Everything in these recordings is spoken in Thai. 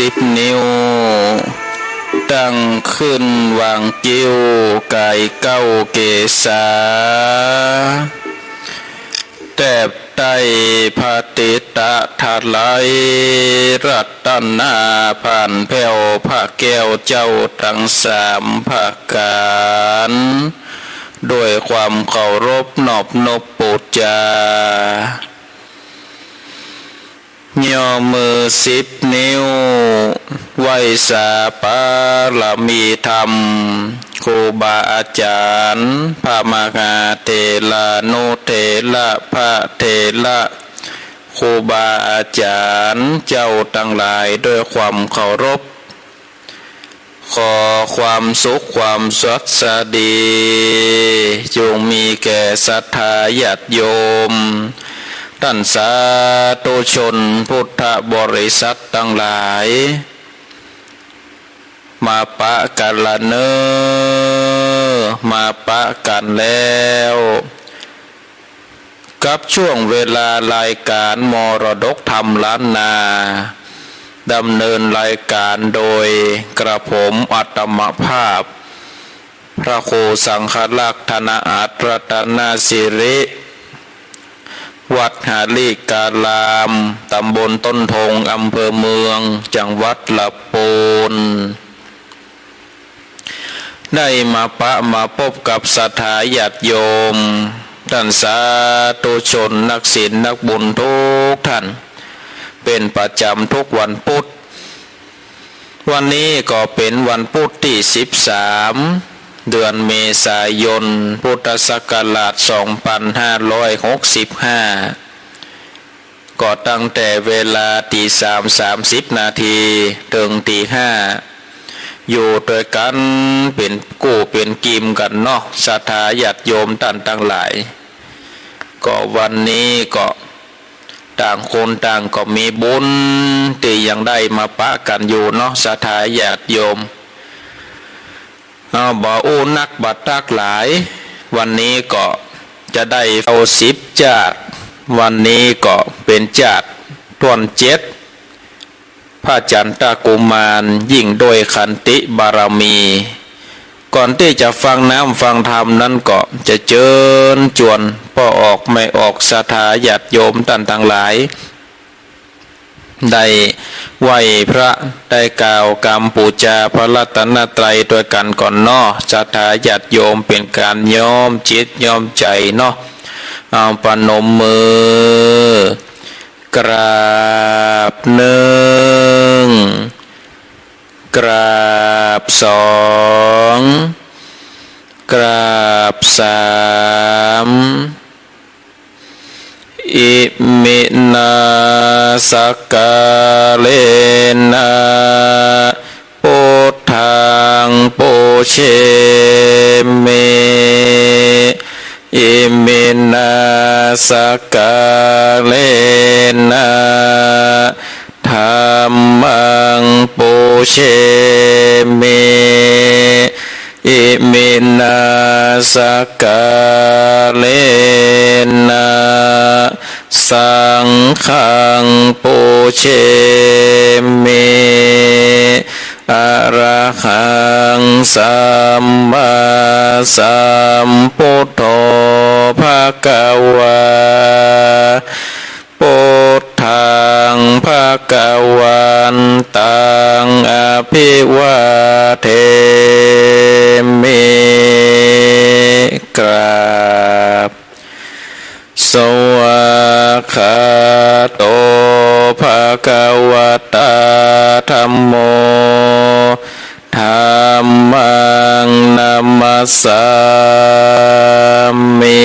10 นิ้วตั้งขึ้นวางกิ้วไก่เก้าเกษาแตบไต้พาติตะทัดไหลรัตนาผ่านแผ่วพระแก้วเจ้าทั้ง3ภาการด้วยความเคารพนอบนบปูจาย่อมือ10 นิ้วไหว้สาปาลมีธรรมครูบาอาจารย์พระมหาเถระนุเถระพระเถระครูบาอาจารย์เจ้าทั้งหลายด้วยความเคารพขอความสุขความสวัสดีจงมีแก่ศรัทธาญาติโยมท่านสาธุชนพุทธบริษัททั้งหลายมาปะกันละเนอมาปะกันแล้วกับช่วงเวลารายการมรดกธรรมล้านนาดำเนินรายการโดยกระผมอัตมภาพพระครูสังฆลักษณ์ธนอัตรัตนสิริวัดหาลีการามตำบลต้นทงอำเภอเมืองจังหวัดลำพูนได้มาปะมาพบกับศรัทธาญาติโยมท่านสาธุชนนักศีลนักบุญทุกท่านเป็นประจำทุกวันพุธวันนี้ก็เป็นวันพุธที่13เดือนเมษายนพุทธศักราช2565ก็ตั้งแต่เวลาตี 3:30 นาทีถึงตี 5อยู่ด้วยกันเป็นกู้เป็นกิมกันเนาะศรัทธาญาติโยมท่านทั้งหลายก็วันนี้ก็ต่างคนต่างก็มีบุญที่ยังได้มาปะกันอยู่เนาะศรัทธาญาติโยมบ่อู้นักบัดตักหลายวันนี้ก็จะได้เอา10จากวันนี้ก็เป็นจากทวน7พระจันทกุมารยิ่งโดยขันติบารมีก่อนที่จะฟังน้ำฟังธรรมนั้นก็จะเชิญชวนพ่อออกไม่ออกศรัทธาญาติโยมท่านทั้งหลายได้ไหว้พระได้กล่าวกรรมปูชาพระรัตนตรัยด้วยกันก่อนเนาะศรัทธาญาติโยมเป็นการย้อมจิตย้อมใจเนาะเอาปนมมือกราบหนึ่งกราบ2กราบ3อิมินาสกาเลนะพุทธังปูเชมิอิมินาสกาเลนะธัมมังปูเชมิอิมินาสกาเลนะสังฆังปูเชมิอะระหังสัมมาสัมพุทโธภะคะวาพุทธังภะคะวันตังอภิวาเทมิกราบสวากขาโตภะคะวะตาธัมโมธัมมังนัมมัสสามิ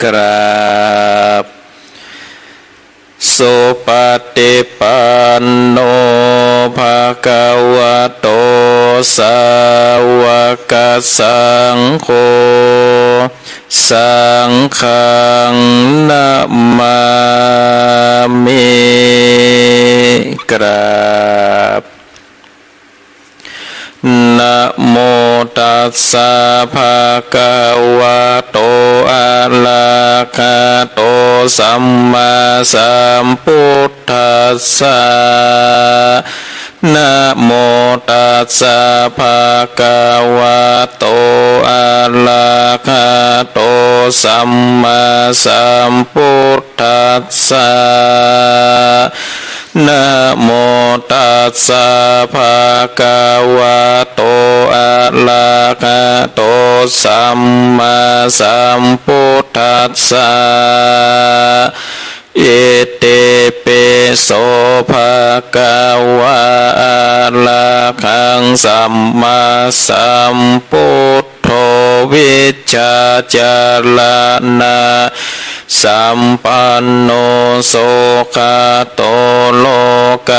กราบสุปฏิปันโนภะคะวะโตสาวกสังโฆสังฆังนะมามิกราบนะโมตัสสะภะคะวะโตอะระหะโตสัมมาสัมพุท ธัสสะนะโมตัสสะภะคะวะโตอะระหะโตสัมมาสัมพุทธัสสะนะโมตัสสะภะคะวะโตอะระหะโตสัมมาสัมพุทธัสสะอิติปิโสภะคะวะอะระหังสัมมาสัมพุทโธวิชชาจารณะสัมปันโนโสขโตโลก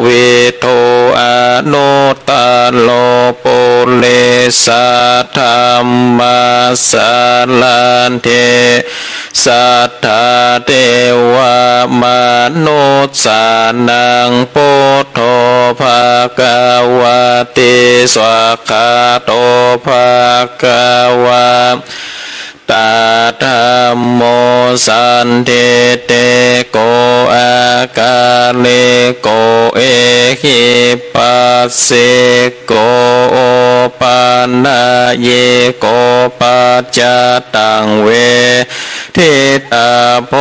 วิโทอนุตตโลปุเรสะธรรมสาลันเทสัทธาเทวมนุษย์สานังพุทโธภคะวะติสวากขาโตภคะวะตาธรรมโมสันติเตโกอากาเลโกเอหิปัสสิโกโอปันนาเยโกปัจจตังเวทิตาโพ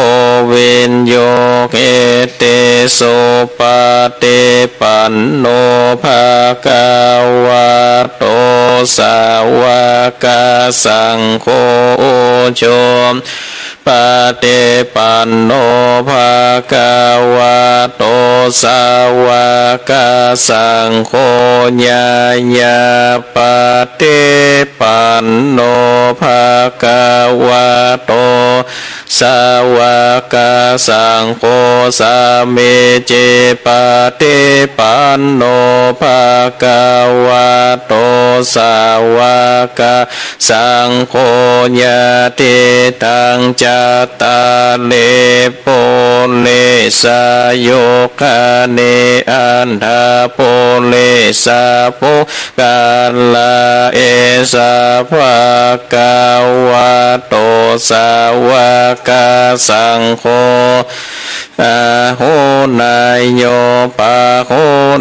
วินโยเกเตโสปฏิปันโนภะคะวะโตสาวกสังโฆชมปฏิปันโนภะคะวะโตสาวกสังโฆญาญาปฏิปันโนภะคะวะโตสาวกสังโฆสามิจิปฏิปันโนภะคะวะโตสาวกสังโฆญาติตังจัตตาเลโพเลสโยคะเนอันทาโพเลสาโพกาลาเอสาภะคะวะโตสาวกสังโฆอาโหนายโยปะโห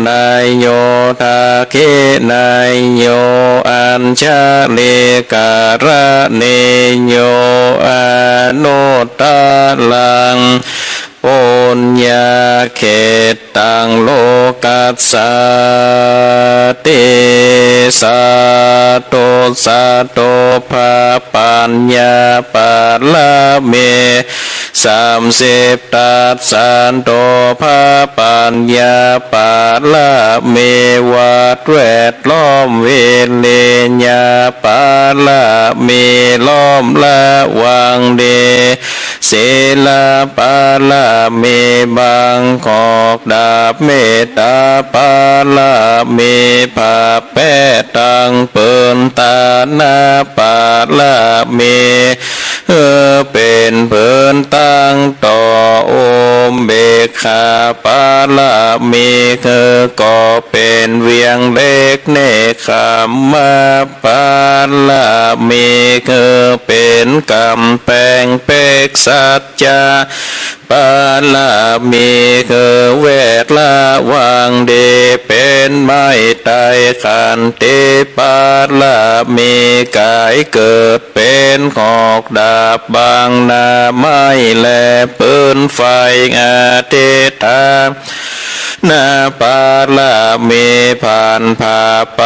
นายโยทาเคนายโยอัญชเลการะเนโยอนุตตลังปุญญาเขตังโลกัสสติสัตโตสัตโตภะปัญญาปะละเม30ตัสสันโตภะปัญญาปะละเมวัดแวดล้อมเวเลญาปะละเมล้อมละวังเดศีลปะละเมบังกอกดาบเมตตาปะละเมภาแปตังเปินตานาปะละเมเป็นเพิ่นตั้งต่อโอมเบกขาปาละมีก็เป็นเวียงเล็กเนคขมาปาละมีเป็นกำแพงเปกสัจจาปาละมีเวทละวังเดเป็นไม้ไตขันติปาละมีกายเกิดเป็นหอกดาบบางนาไม้แลปืนไฟอาเทตานาปาละมีผ่านผ่าไป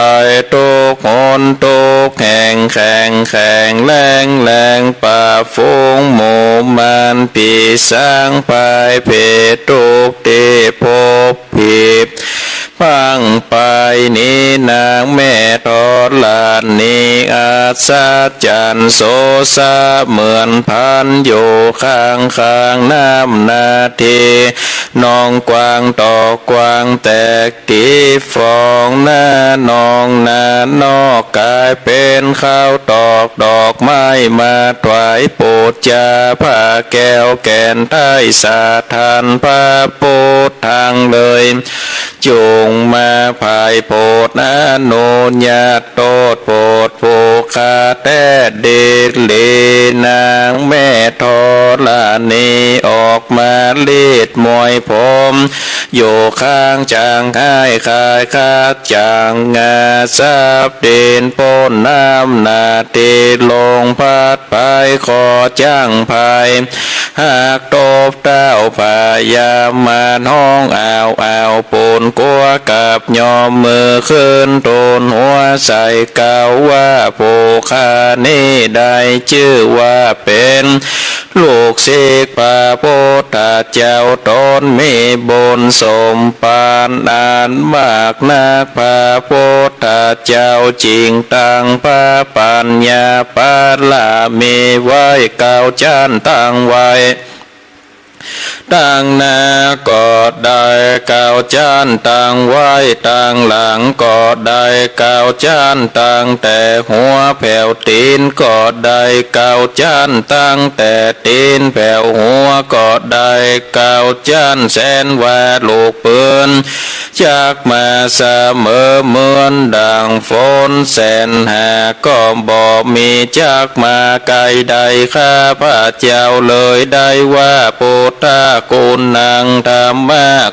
ตุกคนตุกแข่งแข่งแข่งแรงแรงป่าฝูงหมู่มันปีสร้างไปเพตุกติภพผิดฟังไปนี้นางแม่ทอดลานนี้อาสาจันโสสาเหมือนพันอยู่ข้างข้างน้ำนาทีน้องกวางต่อกวางแตกตีฟองหน้านองนานอกกายเป็นข้าวตอกดอกไม้มาถวายโปรดจาผ้าแก้วแก่นไทยสาทานพระโปรดทางเลยจงมาภายโปรดอนุญาตโตดโปรดผูก คาแต่เดชเลนางแม่ทอลานีออกมาเลีดมวยผมอยู่ข้างจางให้คายคาดจางงาซับเด่นปนน้ำนาเตลงพัดไปขอจ้างภายหากตบเต้าพายามมาห้องเอาปูนกัวกับยอมมือขึ้นโตนหัวใส่เก่าว่าผู้ข้านี้ได้ชื่อว่าเป็นลูกศิษย์พระพุทธเจ้าตนมีบุญสมปานนานมากนักพระพุทธเจ้าจริงตั้งพระปัญญาปาลามีไว้เก่าจันตั้งไว้ตั้งหน้าก็ได้ก้าวจานตั้งไว้ตั้งหลังก็ได้ก้าวจานตั้งแต่หัวแผ่วตีนก็ได้ก้าวจานตั้งแต่ตีนแผ่วหัวก็ได้ก้าวจานแสนว่าลูกปืนจากมาเสมอเหมือนดังฝนแสนหาก็บ่มีจากมาไกลใดข้าพระเจ้าเลยได้ว่าพุทธกุณนังธรรม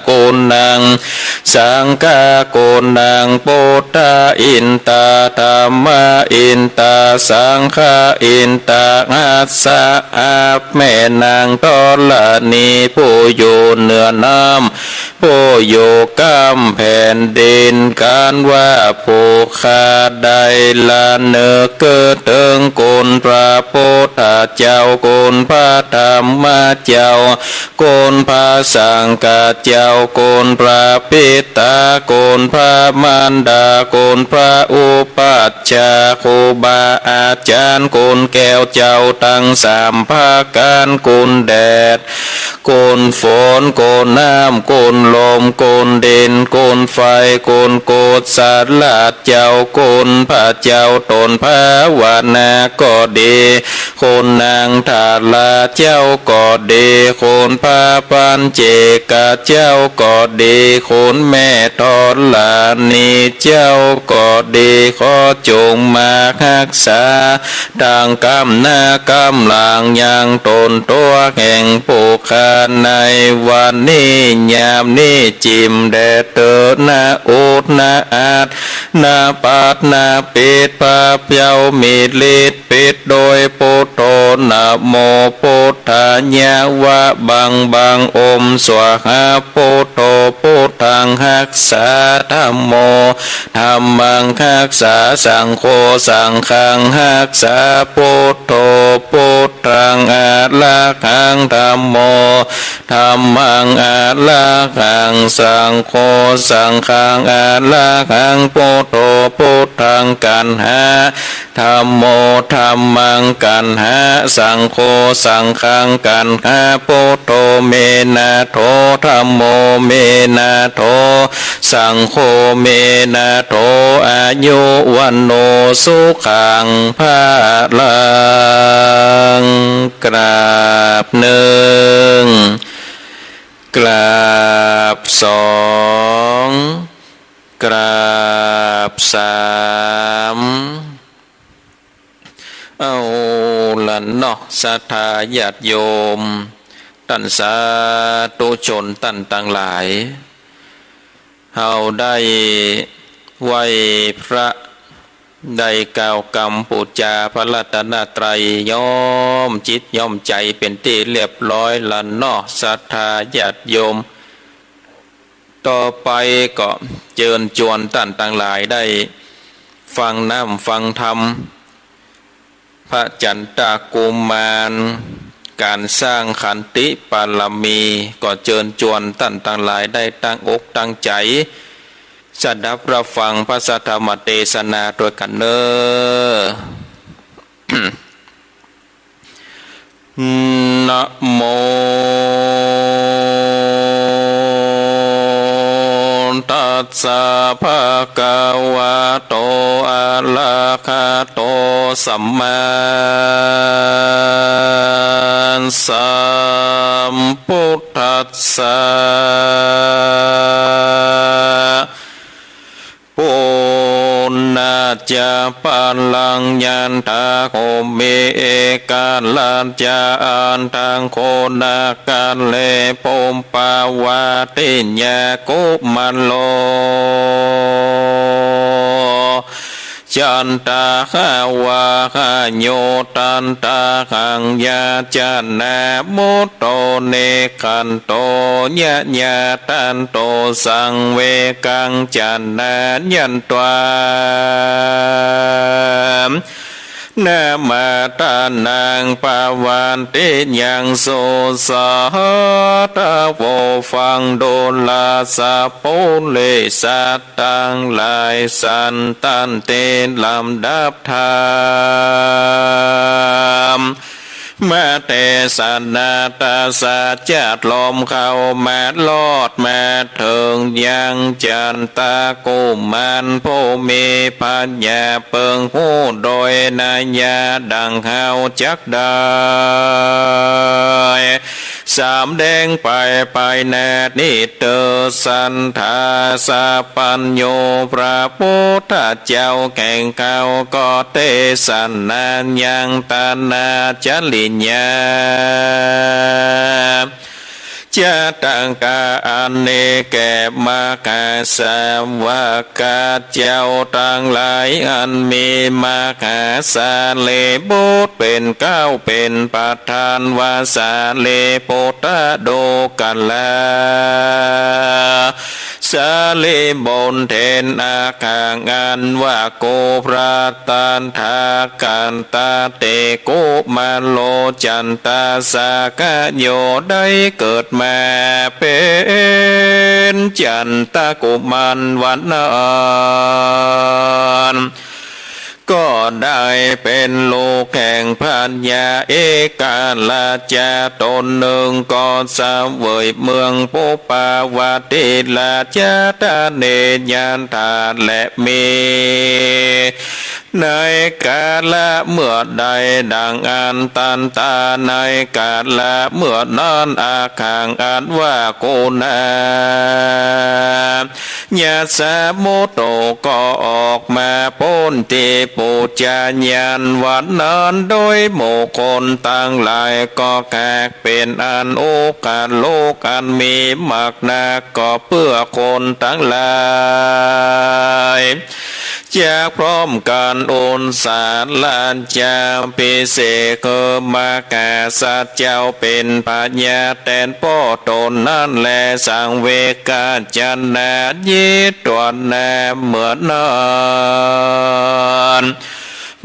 กุณนังสังฆกุณนังพุทธอินตาธรรมอินตาสังฆอินตาหัสสะอาแม่นางตอลนีผู้อยู่เหนือน้ำผู้อยู่กำแผ่นดินการว่าผู้ขาได้ละเนื้อเกิดถึงกุณพระพุทธเจ้ากุณพระธรรมเจ้ากุณพระสังฆเจ้ากุณพระปิตากุณพระมารดากุณพระอุปัชฌาย์ครูบาอาจารย์กุณแก้วเจ้าทั้งสามภาคการกุณแดดกุณฝนกุณน้ำกุณลมกุณดินกุณไฟกุณโกฏสัตว์ลาดเจ้ากุณพระเจ้าตนพระวานาก็ดีคุณนางทาลาเจ้าก็ดีคุณพระปัญเจกะเจ้าก็ดีคุณแม่ทอลานีเจ้าก็ดีขอจงมารักษาดังกำนากำลังยังตนตัวแห่งผู้ขาในวันนี้ยามนี้จิมแดดเติดนาอุดนาอาดนาปาดนาปิดปาเปียวมีฤทธิ์ปิดโดยพุทโธนะโมพุทธายาวะบังอมสวหาพุทโธพุทธังรักษาธัมโมธัมมังรักษาสังโฆสังฆังรักษาพุทโธพุทธังอาลักขังธัมโมธัมมังอาลักขังสังโฆสังฆังอาลักขังพุทโธพุทธังกันหาธัมโมธัมมังกันหาสังโฆสังฆังกันหาพุทโธเมนะโธธัมโมเมนะโธสังโฆเมนะโธอายุวันโนสุขังภาลังกราบหนึ่งกราบสองกราบสามเอาล่ะเนาะศรัทธาญาติโยมท่านสาธุชนท่านต่างหลายเฮาได้ไหว้พระได้กล่าวกรรมปูจาพระรัตนตรัยย่อมจิตย่อมใจเป็นที่เรียบร้อยละเนาะศรัทธาญาติโยมต่อไปก็เชิญชวนท่านต่างหลายได้ฟังน้ำฟังธรรมพระจันตากุมารการสร้างขันติปารมีก็เชิญชวนท่านต่างหลายได้ตั้งอกตั้งใจสดับรับฟังพระสัทธรรมเทศนาด้วยกันเนอ นะโมตัสสะภะคะวะโตอะระหะโตสัมมาสัมพุทธัสสะพุ ปุณนาจาปัลลังยันทาโคเมเอกาลันจาอันทังโคนาการเลปมปาวาติญญากุมันโลจันตาหาวาหาโยตันตาหังยาจันนามุตโตเนขันโตญะญาตันโตสังเวกังจันนายันตวามนามาตานังปาวันติยังโสสะตาโวฟังโดลาสะปุเลสัตตังหลายสันตันเตลำดับธรรมมาเตสันนาตาสาจัดลมเข้ามาลอดมาถึงยังจันตากุมันผู้มีปัญญาเปิงหูโดยนัยยาดังเฮาจักได้สามแดงไปแนนิเตอสันทาสาปัญโยพระพุทธเจ้าแข่งเขาก็เตสันนานยังตานาจลิญญาจะตังกาอันเนแก่มากาสาวกาเจ้าตั้งหลายอันมีมากาสาเลบุตรเป็นเก้าเป็นประธานวาสาเลโปตโดกันลาสาเลบนเทนอาคางอันว่าโกพระตันทากันตาเตโกมาโลจันตาสากะโยได้เกิดมาเป็นจันตากุมันวันนานก็ได้เป็นลูกแห่งพัญญาเอกาลาจาตนหนึ่งก็สเวยเมืองปุปาวาติลาจาตาเนยานทาและมีในกาละเมื่อใดดังอันตันตาในกาละเมื่อนั้นอาคางอันว่าโกนาญาสาโมโตก็ออกมาพ้นติปูจายันวันนั้นโดยหมู่คนตั้งหลายก็แขกเป็นอันโอกาสโลกอันมีมากนักก็เพื่อคนทั้งหลายจากพร้อมกันโอนสารลานจาปิเสกมากาสัจเจ้าเป็นปัญญาแทนพ่อตนนั่นแลสังเวกาจันนายิตวนนาเหมือนนั้น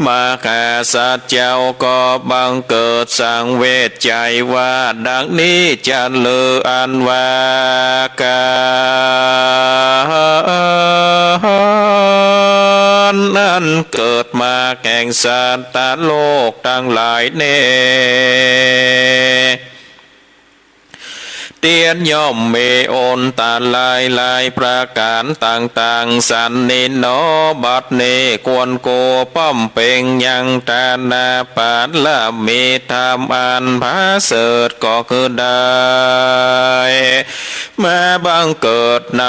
มาคาสัจเจ้าก็บังเกิดสังเวชใจว่าดังนี้จะเลืออันว่ากานั้นเกิดมาแก่งสัตว์โลกทั้งหลายเนเตียนย่อมเมโอนตาลายประการต่างๆสันนิโนบัดเนควรโกป้อมเป่งยังตานาปานละมีธรรมอันพาเสดก็คือได้มาบังเกิดใน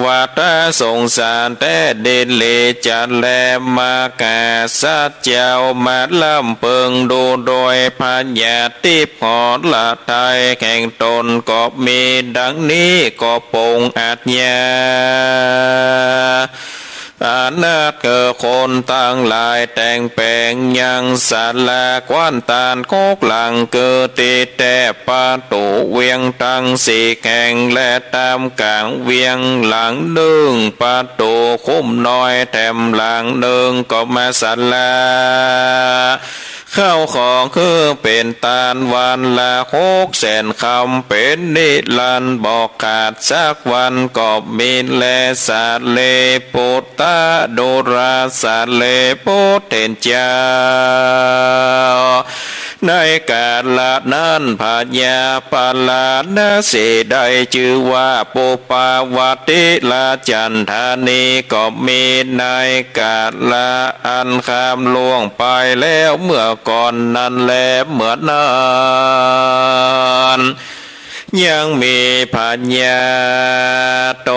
วัฏสงสารแต่ดินเลจัดแลมากาสัจเจ้ามาล่ำเปิงดูโดยพัญญาติพอละไทยแข่งตนก็มีดังนี้ก็ปงอาจญาอานาถเกิดคนตั้งหลายแต่งแปลงยังสาลากว้านตาลโคกหลังเกิดติแต่ปาตุเวียงตั้งสีแข่งและตามกลางเวียงหลังดึงปาตุคุ้มน้อยแถมหลังดึงก็มาสาลาข้าวของคือเป็นตาลวันละ600,000 คำเป็นนิรันดร์บอกขาดสักวันก็มีแลสาเลปุตตะโดราสาเลปุตเทนเจ้าในกาลนั้นพญาปลาณสีได้ชื่อว่าปุปาวาติลาจันทานีก็มีในกาลอันข้ามล่วงไปแล้วเมื่อก่อนนั้นแลเหมือนนั้นยังมีพญาโต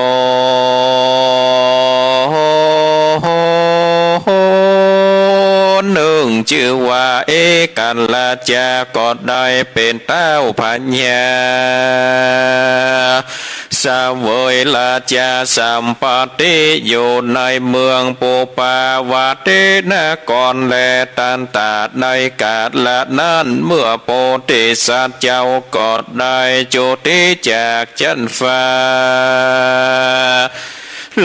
หนึ่งชื่อว่าเอกันลาจาก็ได้เป็นเต้าพัญญาสเวยลาจาสัมปติอยู่ในเมืองปูปาวาเตนกรและตันตาในกาลละนั้นเมื่อโพธิสัตว์เจ้าก็ได้จุติจากจันฟ้า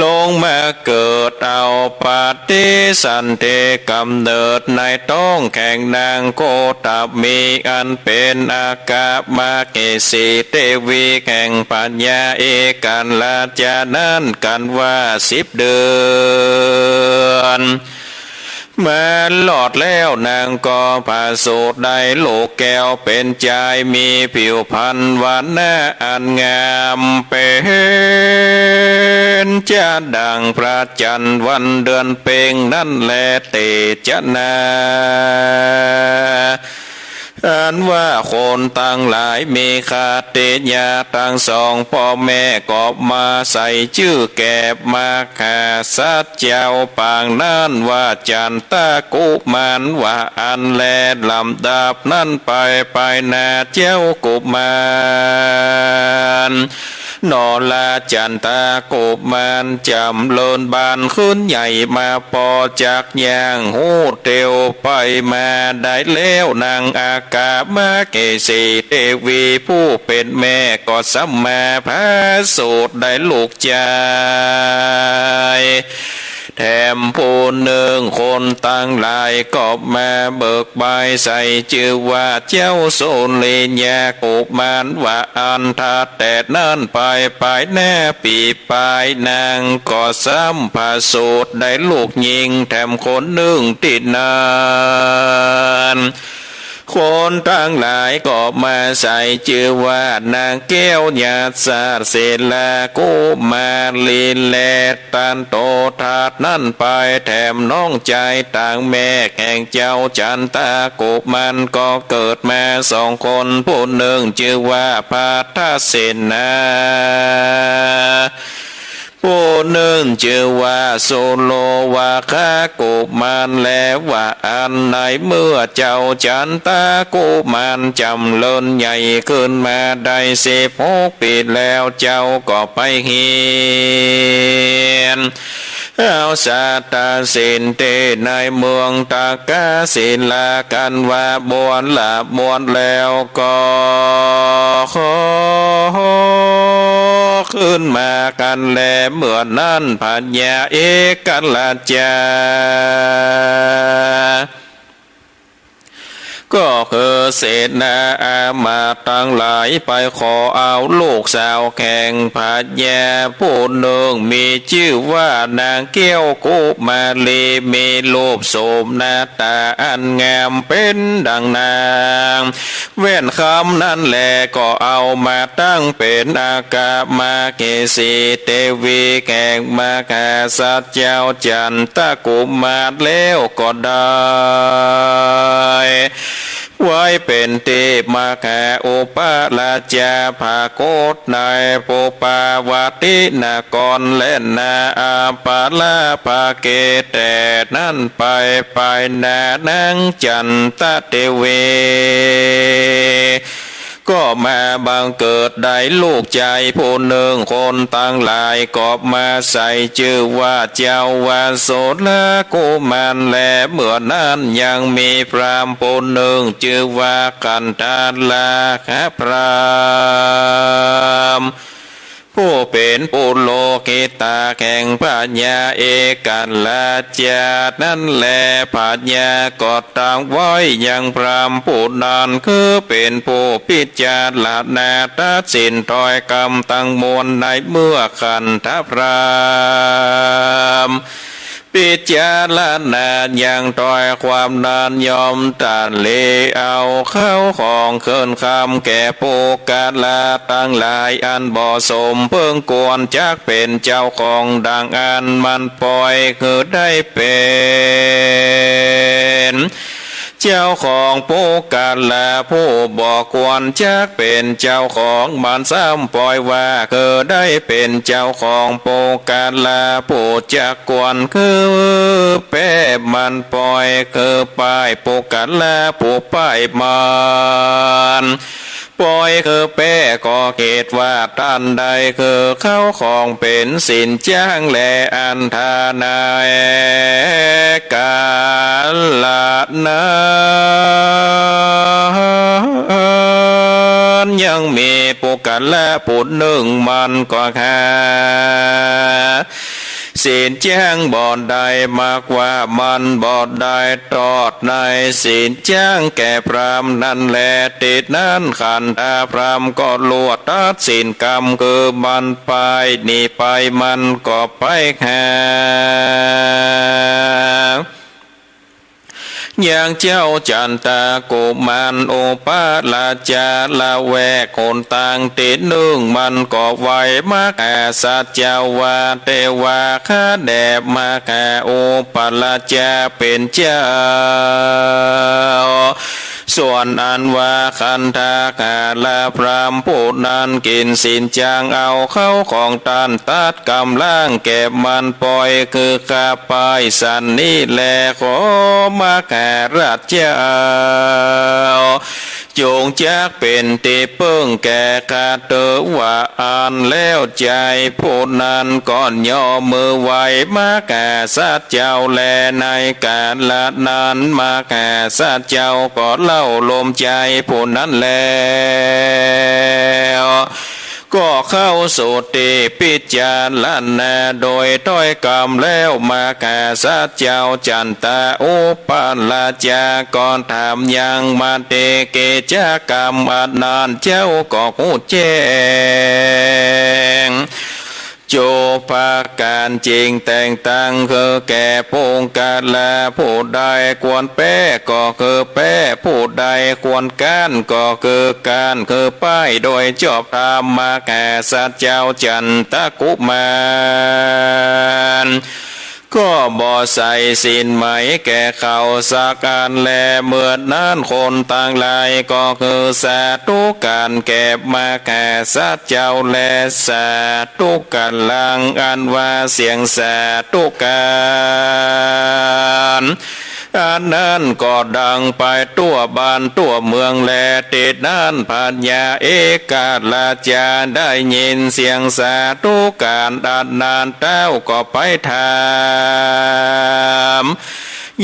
ลงมาเกิดเอาปฏิสันติกำเนิดในท้องแข่งนางโคตมีอันเป็นอากามาเกสีเทวีแห่งปัญญาเอกันลาจานั้นกันว่า10 เดือนมาหลอดแล้วนางก็ผ่าสูตรได้ลูกแก้วเป็นใจมีผิวพรรณหวานหน้าอันงามเป็นจะดังพระจันทร์วันเดือนเพ็งนั่นแลเตจนาอันว่าคนตั้งหลายมีคาเตญาตั้งสองพ่อแม่ก็มาใส่ชื่อแก็บมาขาสัตเจ้าปางนั้นว่าจันตะกุมารว่าอันแลลำดับนั้นไปนาเจ้ากุมารนอลาจันตากุมารจำเลินบานขึ้นใหญ่มาปอจากย่างหูเตียวไปมาได้แล้วนางอากามาเกษีเทวีผู้เป็นแม่ก็สัมมาพระสูตรได้ลูกชายแถมผู้หนึ่งคนตั้งหลายก็มาเบิกใบใส่ชื่อว่าเจ้าโซลีญากุมารว่าอันทัดแต่นั่นไปแน่ปีปลายนางก็ซ้ำผาสูตรได้ลูกยิงแถมคนหนึ่งติดนานคนทั้งหลายก็มาใส่ชื่อว่านางแก้วญาสาเสลากุมาลีแลตันโตธาตุนั่นไปแถมน้องใจต่างแม่แห่งเจ้าจันตากุมันก็เกิดมา2 คนผู้หนึ่งชื่อว่าพาทเสนาผู้หนึ่งชื่อว่าโซโลวาคากุมารและว่าอันในเมื่อเจ้าจันตากุมารจำเลินใหญ่ขึ้นมาได้16 ปีแล้วเจ้าก็ไปเฮียนเอาสาตาสินเตในเมืองตากาศิลากันว่าบวนละบวนแล้วก็ขอขึ้นมากันแลเมื่อนั้นปัญญาเอกันลาจาก็คือเศษนาอามาตั้งหลายไปขอเอาลูกสาวแข่งปัญญาผู้หนึ่งมีชื่อว่านางแก้วกุมาลีมีรูปโสมหน้าตาอันงามเป็นดังนางเว้นคำนั้นแลก็เอามาตั้งเป็นอากามาเกสีเทวีแข่งมาคาสัตเจ้าจันตะกุมารแล้วก็ได้ไว้เป็นเทพมาแก่อุปราชาภาโกฏในปุปาวาตินากรและนาอาปาลาภาเกแต่นั่นไปนานังจันตะเทเวก็มาบังเกิดได้ลูกใจผู้หนึ่งคนตั้งหลายก็มาใส่ชื่อว่าเจ้าวาโสลกุมารและเมื่อนั้นยังมีพรามผู้หนึ่งชื่อว่ากันทาลาคพรามผู้เป็นปุโลกิตาแข่งปัญญาเอกันลาจานั่นแลปัญญาก็ตั้งไว้ยังพรามผู้นั้นคือเป็นผู้พิจารณาตัดสินถอยกรรมตั้งมวลในเมื่อขันธพรามพิจารณาอย่างต่อยความนานยอมตัดเลเอาเข้าของเคินคำแก่ผู้กาลาตั้งหลายอันบ่สมเพิ่งกวนจักเป็นเจ้าของดังอันมันปล่อยคือได้เป็น เจ้าของผู้การละผู้บอกควรจักเป็นเจ้าของบ้านซ้ำปล่อยว่าคือได้เป็นเจ้าของผู้การละผู้จักควรคือแป้มันปล่อยคือป้ายผู้การละผู้ป้ายมันปล่อยคือแป้ก็เกตว่าท่านใดคือเข้าของเป็นสินจ้างและอันธานายกาลนายังมีผู้กันและผู้หนึ่งมันก็แค่สินแจ้งบ่อนใดมากกว่ามันบ่อนใดตอดในสินแจ้งแก่พรามนั่นแหละติดนั้นขันตาพรามก็ลวดตัดสินกรรมคือมันไปนี่ไปมันก็ไปแค่อย่างเจ้าจันตาโกมันโอปาลาจาลาแวกคนต่างติดนึ่งมันก็ไวมากแก่สัจเจ้าวาเทวาข้าแดบมาแก่โอปาลาจาเป็นเจ้าส่วนอันว่าคันธากาลาพรามผู้นั้นกินสินจางเอาเข้าของตันตัดกำล่างเก็บมันปล่อยคือข้าไปสันนี่แลขอมาแก่ราชเจ้าจงจักเป็นตีเปิ้งแก่ข้าเตอว่าอ่านแล้วใจผู้นั้นก่อนย่อมือไหวมาแก่สัจเจ้าแลในกาลนั้นมาแก่สัจเจ้าก็เล่าลมใจผู้นั้นแล้วก็เข้าสู่ติพิจารณาโดยถ้อยคำแล้วมาแก่สัจเจ้าจันตาอุปาลาจาก่อนทำยังมาเตเกจากรรมอันนานเจ้าก็หูแจ้งโจภาการจริงแต่งตั้งคือแก่ผู้การละผู้ใดควรแป้ก็คือแป้ผู้ใดควรการก็คือการคือป้ายโดยจอบธรรมมาแก่สัจเจ้าจันตะกุมารก็บ่ใส่สินไหมแก่เขาสักการแลเมื่อนั้นคนต่างหลายก็คือสาธุการแก็บมาแก่สัจเจ้าแลสาธุการลังอันว่าเสียงสาธุการอันนั้นก็ดังไปตัวบ้านตัวเมืองแลติดนั้นปัญญาเอกาลาจาได้ยินเสียงสาธุการดันนานเต้าก็ไปถาม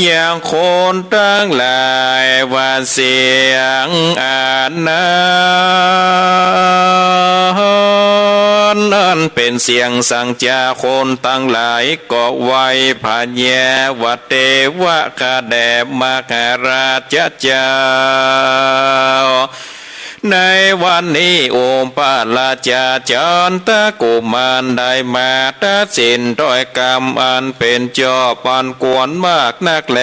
อย่างคนตั้งหลายว่าเสียงอันนั้นเป็นเสียงสั่งจาคนตั้งหลายก็ไว้พาแยวะเทวะคาแดมาคาราชเจ้าในวันนี้โอมปาลาจาจันตะกุมารได้มาตัดสินโดยกรรมอันเป็นจอบอันกวนมากนักแล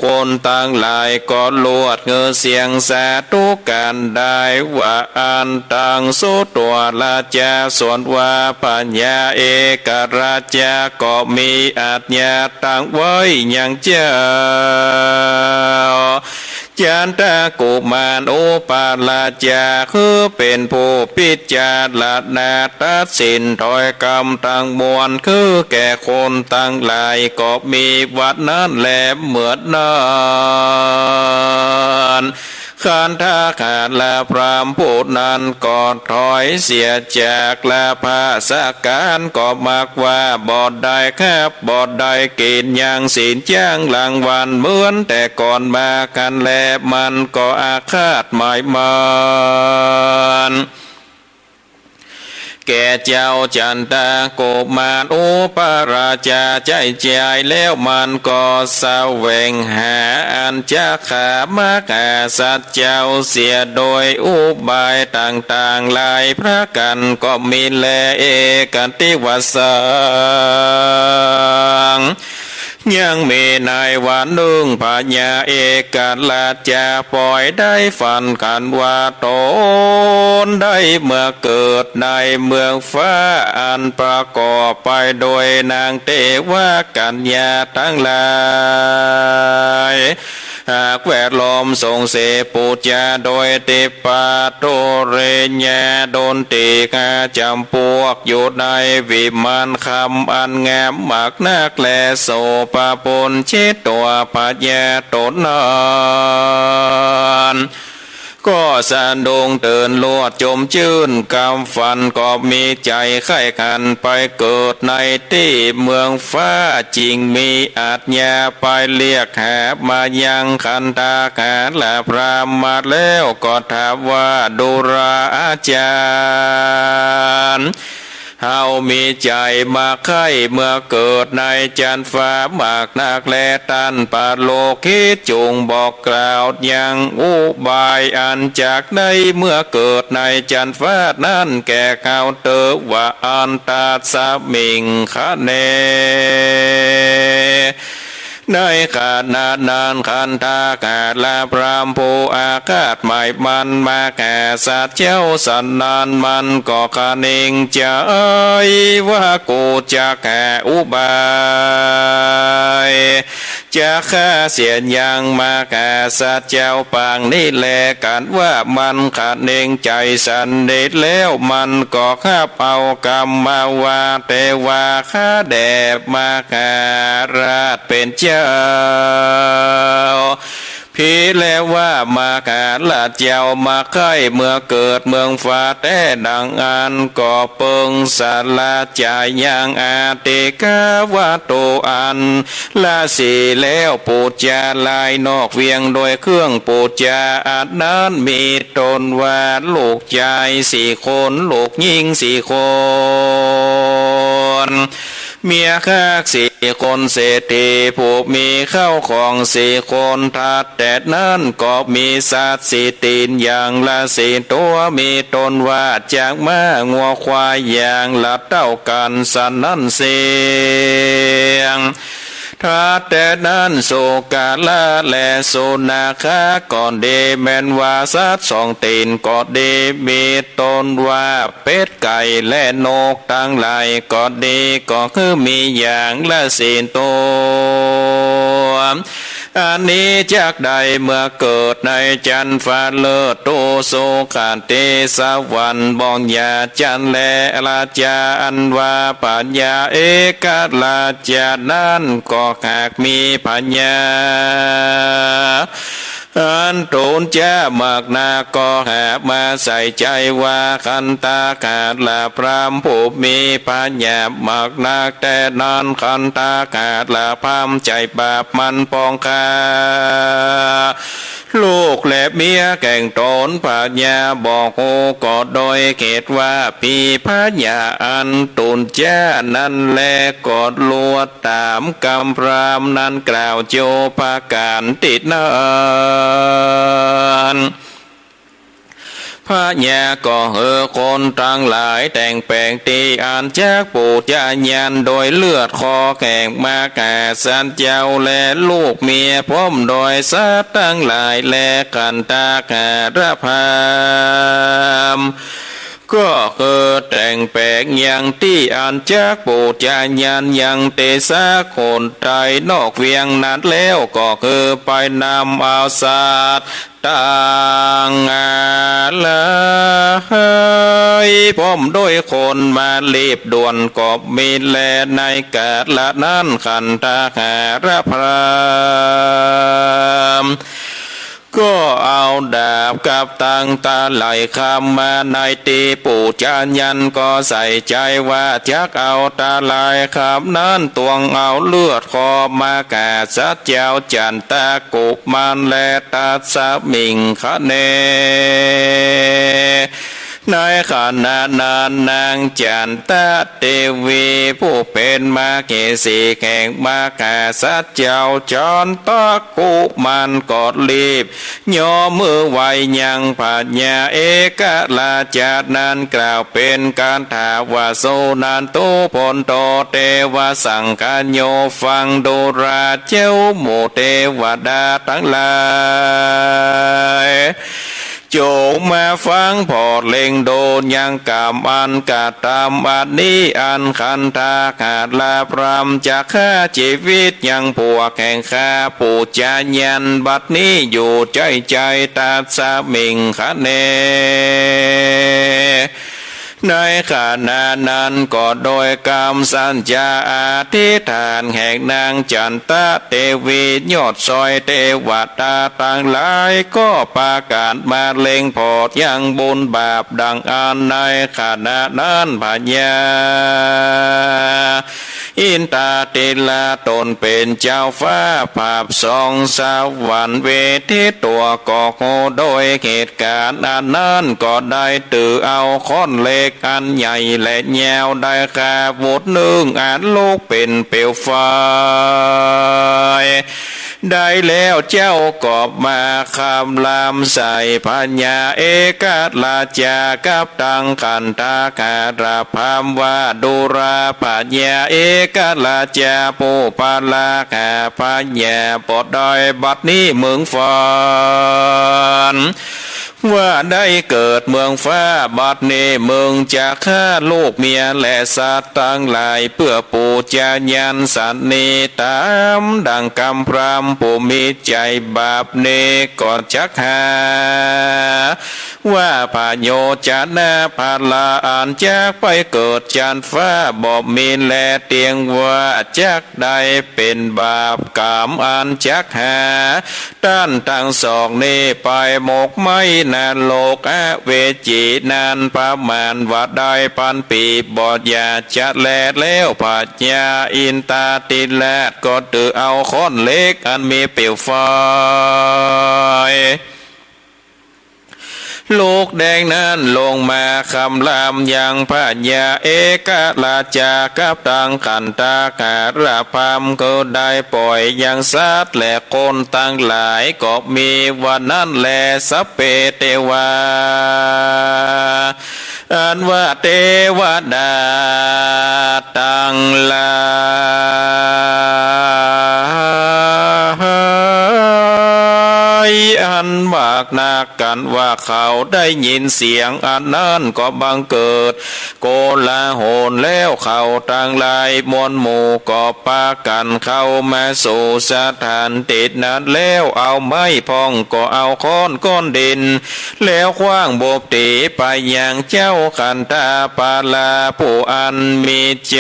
คนต่างหลายก็ลวดเงือเสียงสาธุการได้ว่าอันต่างสุตัวลาจาส่วนว่าปัญญาเอกราชาก็มีอาจญาต่างไว้อย่างเจ้าจันตะกุมารโอปาลาจาคือเป็นผู้พิจารณาตัดสินถอยกรรมต่างมวลคือแก่คนต่างหลายก็มีวัดนั้นแหลมเหมือนนั้นขันธาขาดละพรามผู้นั้นก็ถอยเสียจากละภาสการก็มักว่าบ่ได้ครับบ่ได้กินอย่างศีลจ้างหลังวันเหมือนแต่ก่อนมากันแลมันก็อาฆาตหมายมันแก่เจ้าจันตาโกมารอุปราชาใจใจแล้วมันก็เศร้าแหวงหาอันจะขามาแก่สัตว์เจ้าเสียโดยอุบายต่างๆหลายพระกันก็มีแลเอกันติวสังยังมีนายวันหนึ่งพญาเอกาลาจาปล่อยได้ฝันกันว่าตนได้เมื่อเกิดในเมืองฟ้าอันประกอบไปโดยนางเทวกัญญาทั้งหลาย หากแวดล้อมส่งเสปูจาโดยติปาโตเรญาโดนติกาจำพวกอยู่ในวิมานคำอันงามมากนักแลโสปะปนชิตตัวปัญญาตนนานก็สะดงเตือนลวดจมจื่นกำฟันก็มีใจไข้กันไปเกิดในที่เมืองฟ้าจริงมีอาจญาไปเรียกหามายังคันตาการละพรามมาแล้วก็ถามว่าดูราอาจารย์เฮามีใจมาไข่เมื่อเกิดในจันฟ้ามากนักแลตันปาโลกิจุงบอกกล่าวยังอุบายอันจากได้เมื่อเกิดในจันฟ้านั้นแก่เขาเตอว่าอันตาสมิงคะเนในขณะนั้นคันธากาศและพรามภูอากาศใหม่มันมาแก่สัตว์เจ้าสันนานมันก็คานิงจะว่ากูจะแก่อุบายจะฆ่าเสียนยังมาแก่สัตว์เจ้าปางนี่แลกันว่ามันขาดเองใจสันเด็ดแล้วมันก็ข้าเอากรรมมาว่าแต่ว่าข้าแดบมาแก่ราชเป็นเจ้าพี่แล้วว่ามาการละเจ้ามาไข่เมื่อเกิดเมืองฟ้าแต่ดังอันก็เปิงสาลาจายังอาติกาวาโตอันละสีแล้วปูจาลายนอกเวียงโดยเครื่องปูจาอันนั้นมีตนว่าลูกชาย4 คนลูกหญิง4 คนเมียข้า4 คนเศรษฐีผู้มีเข้าของ4 คนทัดแต่นั้นก็มีสัตว์4 ตีนอย่างละ4 ตัวมีตนว่าจากม้างัวควายอย่างละเท่ากันสันนั้นเสียงทัดแต่นั้นโสกาลาและโสนาคาก่อนเดแมนว่าสัตว์2 ตีนก็เดมีตนว่าเป็ดไก่และนกทั้งหลายก็ดีก็คือมีอย่างละ4 ตัวอันนี้จากใดเมื่อเกิดในจันฟ้าเลิศโตโสกาเตสวรรค์บองยาจันและราชาอันว่าปัญญาเอกราชานั้นก็หากมีปัญญาอันตูนจ้ามากนาก็หามาใส่ใจว่าคันตาขาดละพรามผู้มีปัญญามากนักแต่นอนคันตาขาดละพามใจบาปมันปองคาลูกและเมียแก่งตนปัญญาบอกโอก็โดยเกตว่าปีปัญญาอันตุนจ้านั้นแลกอดลวดตามกำพรามนั้นกล่าวโจปาการติดนานพระญาก็คนทั้งหลายแต่งแปลงตีอ่านจากปู่จายันโดยเลือดคอแข่งมาแก่สันเจ้าและลูกเมียพร้อมโดยสัตว์ทั้งหลายและกันตาแก่ระพามก็คือแต่งแปลงอย่างที่อ่านจากปู่จายันยังเตสะคนไทยนอกเวียงนั้นแล้วก็คือไปนำเอาสัตว์ต่างเลยผมด้วยคนมารีบด่วนก็มีแลในกาลละนั้นขันตาหาระพรามก็เอาดาบกับตังตาไหลคำมาในตีปู่จายันก็ใส่ใจว่าจักเอาตาไหลคำนั้นตวงเอาเลือดคอมาแก่สัตว์เจ้าจันตากุกมันและตาสมิงคะเนในขณะนั้นนางจันตาเทวีผู้เป็นมาเกษีแข่งมาแก่สัตว์เจ้าจอนตะกุมันกอดรีบย่อมือไหวยังปัญญาเอกราชานั้นกล่าวเป็นการถาวาโซนันโตพลโตเทวสังกัญโยฟังดูราเจ้าหมู่เทวดาทั้งหลาย จ จงมาฟังพอดเล็งโดนยังกามอันกาตามอันนี้อันคันทาขาดลาพรำจากข้าชีวิตยังผัวแข่งข้าปูจายันบัดนี้อยู่ใจใจตาสามิงคะเนในขณะนั้นก็โดยกรรมสัญญาอธิษฐานแห่งนางจันตะเทวียอดซอยเทวตาต่างหลายก็ประกาศมาเล็งพอดยังบุญบาปดังอันในขณะนั้นพญาอินตาติลาตนเป็นเจ้าฟ้าภาพสองสวรรค์เวทีตัวก็โหโดยเหตุการณ์อันนั้นก็ได้ตือเอาค้อนเล็กอันใหญ่และแนวได้ขาวุดนึงอันลูกเป็นเปลวไฟได้แล้วเจ้าก็มาคำลามใส่พญาเอกาลาจากับตังขันตาคาราพามว่าดูราพญาเอกาลาจาปูปาลาคาพญาปอดดอยบัดนี้เมืองฟอนว่าได้เกิดเมืองฟ้าบัดนี้เมืองจะฆ่าลูกเมียและสัตว์ทั้งหลายเพื่อปูจายันสันนิตามดังกำพรามผู้มีใจบาปเนก็จักหาว่าพาโยจันนาพาลาอ่านจากไปเกิดจันฟ้าบอกมีแลเตียงว่าจักได้เป็นบาปกรรมอ่านจักหาด้านทางสองนี้ไปหมกไม่นานโลกเวจีนานประมาณว่าได้พันปีบอดยาจะแลแล้วปัจญาอินตาติแลก็ตือเอาค้อนเล็กอันมีเปลวไฟลูกแดงนั้นลงมาคำรามยังพระยาเอกลาจากับตังขันตาการาพามก็ได้ปล่อยยังสัตว์และคนตั้งหลายก็มีวันนั้นแลสัพเพเทวาอันว่าเทวดาตั้งหลายอันมากนักกันว่าเขาได้ยินเสียงอันนั้นก็บังเกิดโกลาหลแล้วเขาตั้งหลายมวลหมู่ก็ปากันเข้ามาสู่สถานติดนั้นแล้วเอาไม้พองก็เอาค้อนก้อนดินแล้วคว้างโบกตีไปยังเจ้าขันตาปาลาผู้อันมีใจ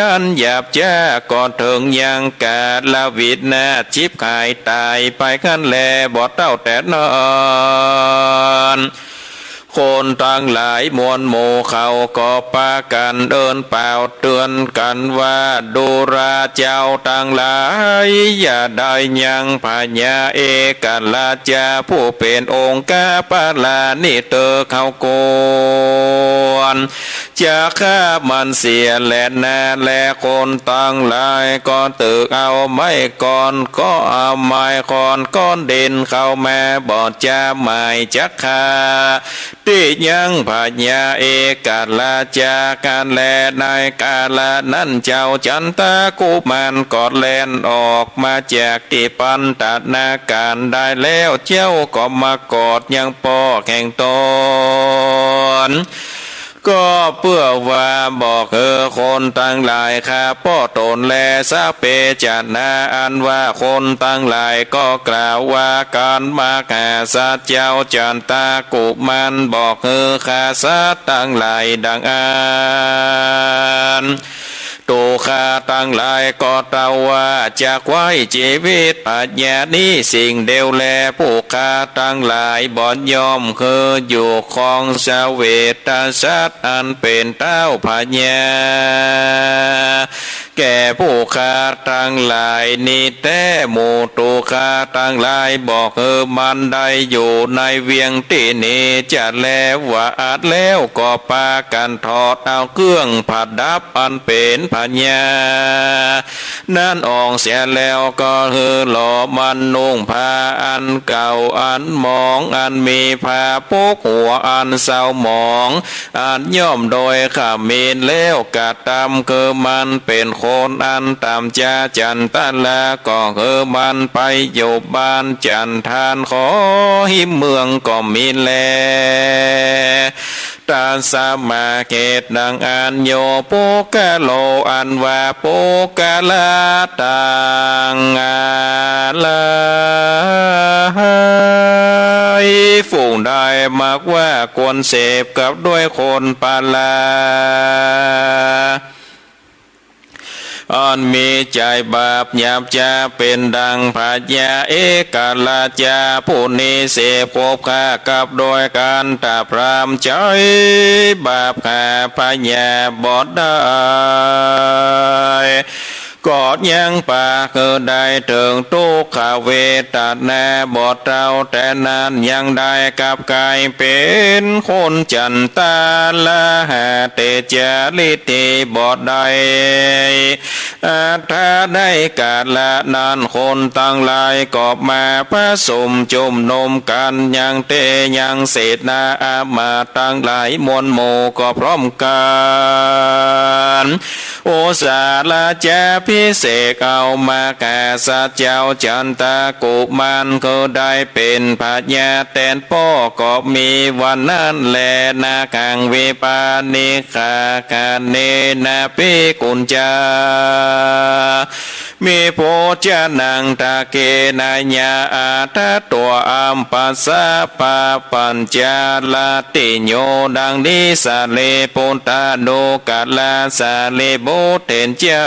อันหยาบจ้าก็ถึงยังกาลวิดนาชิบหายตายไปขั้นแลบอดเต้าแต่นอนคนตั้งหลายมวลหมู่เขาก็ปากันเดินเปล่าเตือนกันว่าดูราเจ้าตั้งหลายอย่าได้ยังพญาเอกลาจาผู้เป็นองค์กาปาลานี่เตอเขาโกนจะฆ่ามันเสียแลนาและคนตั้งหลายก็ตึกเอาไม้ก่อนก็เอาไม้ก่อนก้อนเด่นเข้ามาบอดจะหมายจักขาที่ยังพญาเอกลาจาการแลในกาลนั้นเจ้าจันตากุมารกอดแลนออกมาจากที่ปันตนาการได้แล้วเจ้าก็มากอดยังปอแข่งตนก็เพื่อว่าบอกคนตั้งหลายข้าพ่อตนแลสะเปจันนาอันว่าคนตั้งหลายก็กล่าวว่าการมาหาสัตว์เจ้าจันตากุมันบอกข้าสัตว์ตั้งหลายดังอันตูข้าตั้งหลายก็เตาว่าจากไว้ชีวิตปัญญานี้สิ่งเดียวแลผู้ข้าตั้งหลายบ่ยอมคืออยู่ของสเวตสัตว์อันเป็นเต้าพญาแก่ผู้ข้าตั้งหลายนี่แต่หมู่ตูข้าตั้งหลายบอกมันได้อยู่ในเวียงที่นี้จะแล้วว่าอาจแล้วก็ปากันถอดเอาเครื่องผัดดับอันเป็นพ ปัญญานั่นออกเสียแล้วก็คือหล่อมันนุ่งผ้าอันเก่าอันมองอันมีผ้าปุกหัวอันเศร้าหมองอันย่อมโดยขมีนแล้วกะตำคือมันเป็นคนอันตามจาจันตะละก็คือมันไปอยู่บ้านจันทานขอหิมเมืองก็มีแลตาสามาเกตดังอันโยปุกะโลอันว่าปุกะลาตังอาลาฝูงได้มากว่าควรเสพกับด้วยคนปาลาอันมีใจบาปหยาบจะเป็นดังพญาเอกาลาจาผู้นี้เสพคบค้ากับโดยการตาพรามใจบาปข้าพญาบอดได้กอดยังปากคือได้ถึงทุกขเวทนาบอดเราแต่นานยังได้กับกายเป็นคนจันตาละหาเตจาลิติบอดได้ถ้าได้กาลละนานคนตั้งหลายก็มาผสมจุมนมกันยังเตยังเศษนาอามาตั้งหลายมวลโมก็พร้อมกันโอสาลาจาพิเศษเอามาแก่สัจเจ้าจันตากุมารก็ได้เป็นพญาแตนพ่อก็มีวันนั้นแลนาคังวิปานิกากาเนนาปิกุญจามีโพจนังตาเกนายาอาทะตัวอัมปัสสะปะปัญจาลาติโยดังนิสาเลปุตตาโดกาลาสาเลโบเทนเจ้า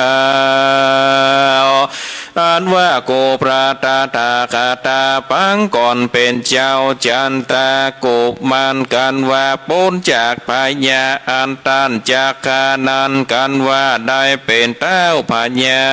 อันว่าโกปราตาตาคาตาปังก่อนเป็นเจ้าจันตากุมันกันว่าพ้นจากพญาอันตันจากคานันกันว่าได้เป็นเต้าพญา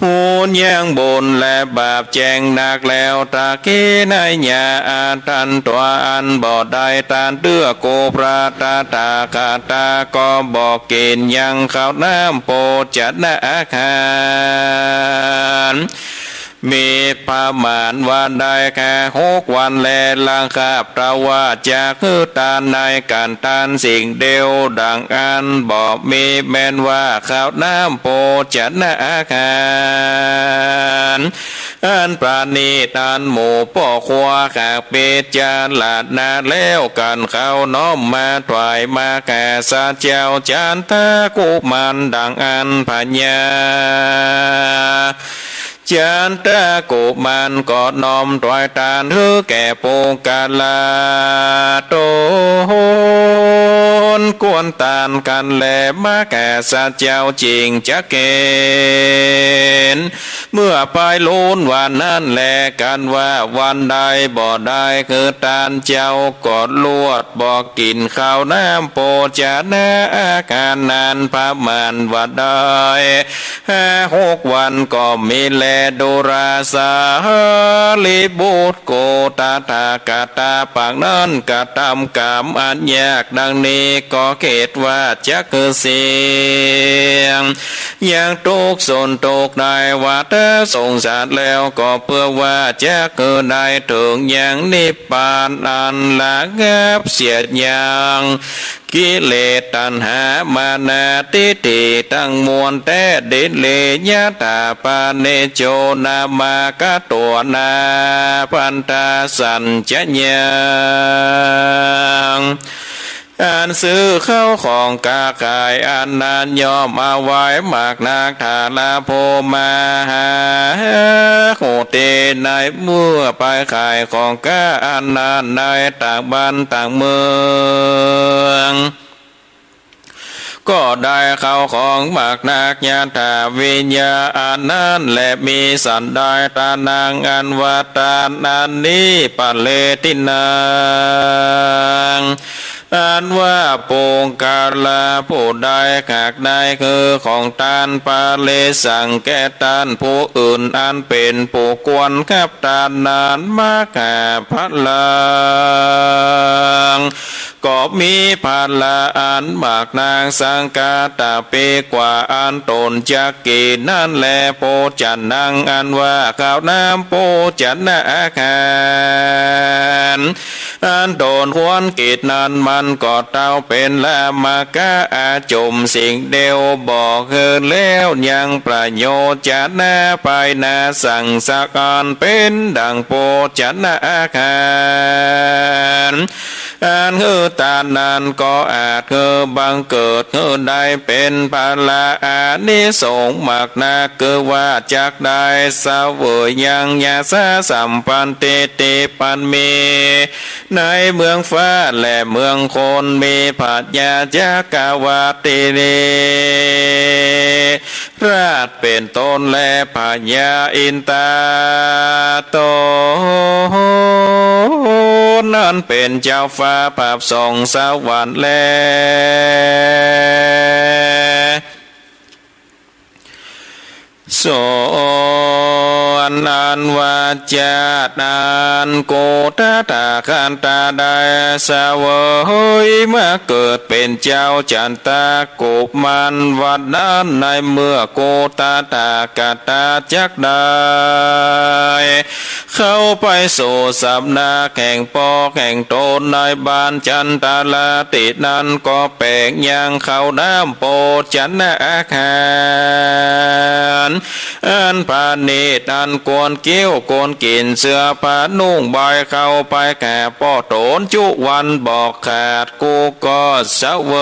หูยังบุญและบาปแจงหนักแล้วตากีนายญาอาทันตัวอันบ่ได้ตานเตื้อโกปราตาตาคาตาก็บอกกินยังข้าวน้ำโปจัดนาอาคารมีประมาณวันได้แค่6 วันแลลังคาพระว่าจะคือตานในการตานสิ่งเดียวดังอันบอกมีแม้นว่าข้าวน้ำโปจัดนาอาคารอันปราณีตอันหมู่ป่อควาขากเปจานหลาดนาแล้วกันเขาน้อมมาถวายมาแก่สาเจ้าจานตากุมันดังอันพญาจันตะกุมันก็น้อมถวายทานถือแก่โปกาลาโตนกวนตานกันแลมาแก่สัจเจ้าจริงจะเกณฑ์เมื่อไปลุ้นวันนั้นแลกันว่าวันใดบ่ได้คือตานเจ้าก็ลวดบอกกินข้าวน้ำโปจะนาอาการนานประมาณว่าได้5-6 วันก็มีแลดุราสาลิบุตรโกตาตากาตาปากนั้นกะทำกรรมอันยากดังนี้ก็เกตว่าจะคือเสียงอย่างทุกสนทุกได้ว่าถ้าสงสารแล้วก็เพื่อว่าจะคือได้ถึงอย่างนิพพานอันละงับเสียอย่างกิเลสตัณหามานาทิฏฐิตั้งมวลแต่ดิเลญาตาปาเนโจนามากะตัวนาพันตาสัญญยังอันซื้อเข้าของกาขายอันนานยอมเอาไว้มากนักฐาลาโพมาหาโคเตในเมื่อไปขายของกาอันนานในต่างบ้านต่างเมืองก็ได้เข้าของมากนักญาตาวิญญาอันนั้นและมีสันได้ตานางอันวัตานันนี้ปัลเลตินาง อันว่าโปงกาลาผู้ใดหากได้คือของทานปาเลสั่งแก่ทานผู้อื่นอันเป็นผู้ควรขับทานนานมากแก่พลังก็มีพลาอันบากนางสังกาตาเปกว่าอันตนจักกีนั่นแลโปจันนังอันว่าข้าวน้ำโปจันนาอาคารอันโดนควรกิจนั้นมันก็เต้าเป็นละมากะอาจมสิ่งเดียวบอกเกินแล้วยังประโยชน์จันนาไปนาสั่งสักอันเป็นดังโปจันนาอาคารอันคือตานั้นก็อาจคือบังเกิดคือได้เป็นภาลาอานิสงส์มากนาคือว่าจักได้สเวยยังยาสาสัมปันเตติปันมีในเมืองฟ้าและเมืองคนมีปัจญาจักวาติเนราชเป็นต้นและปัจญาอินตาโตนั้นเป็นเจ้าฟ้าภาพส่องสวรรค์แลส่วนอันวาจาดานโกตตาคันตาได้สาวเฮยมาเกิดเป็นเจ้าจันตาโกบมันวัดนั้นในเมื่อโกตตากาตาจักได้เข้าไปสู่สัมนาแข่งปอแข่งโตนในบ้านจันตาลาตินั้นก็แปลงยังเข้าน้ำโปจันนาอาคารอันพาณิชย์อันกวนเกี้ยวกวนกินเสื้อผ้านุ่งใบเข้าไปแก่ป้อโตนจุวันบอกขาดกูก็เสว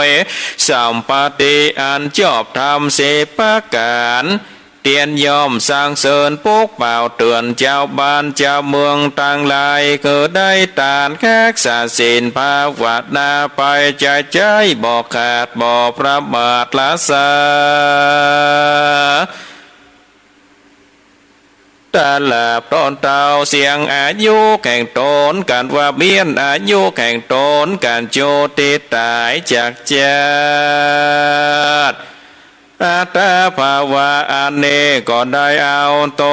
ยสัมปติอันจอบทำเสปการเตียนยอมสร้างเสริญปกเป่าเตือนเจ้าบ้านเจ้าเมืองต่างหลายคือได้ตานแขกสาสินภาวัดนาไปใจบอกขาดบอกพระบาทละสาตาลาบตอนเตาเสียงอายุแข่งตนการว่าเบียนอายุแข่งตนการโจติตายจากเจัดอาตาภาวะอันเนก็ได้เอาต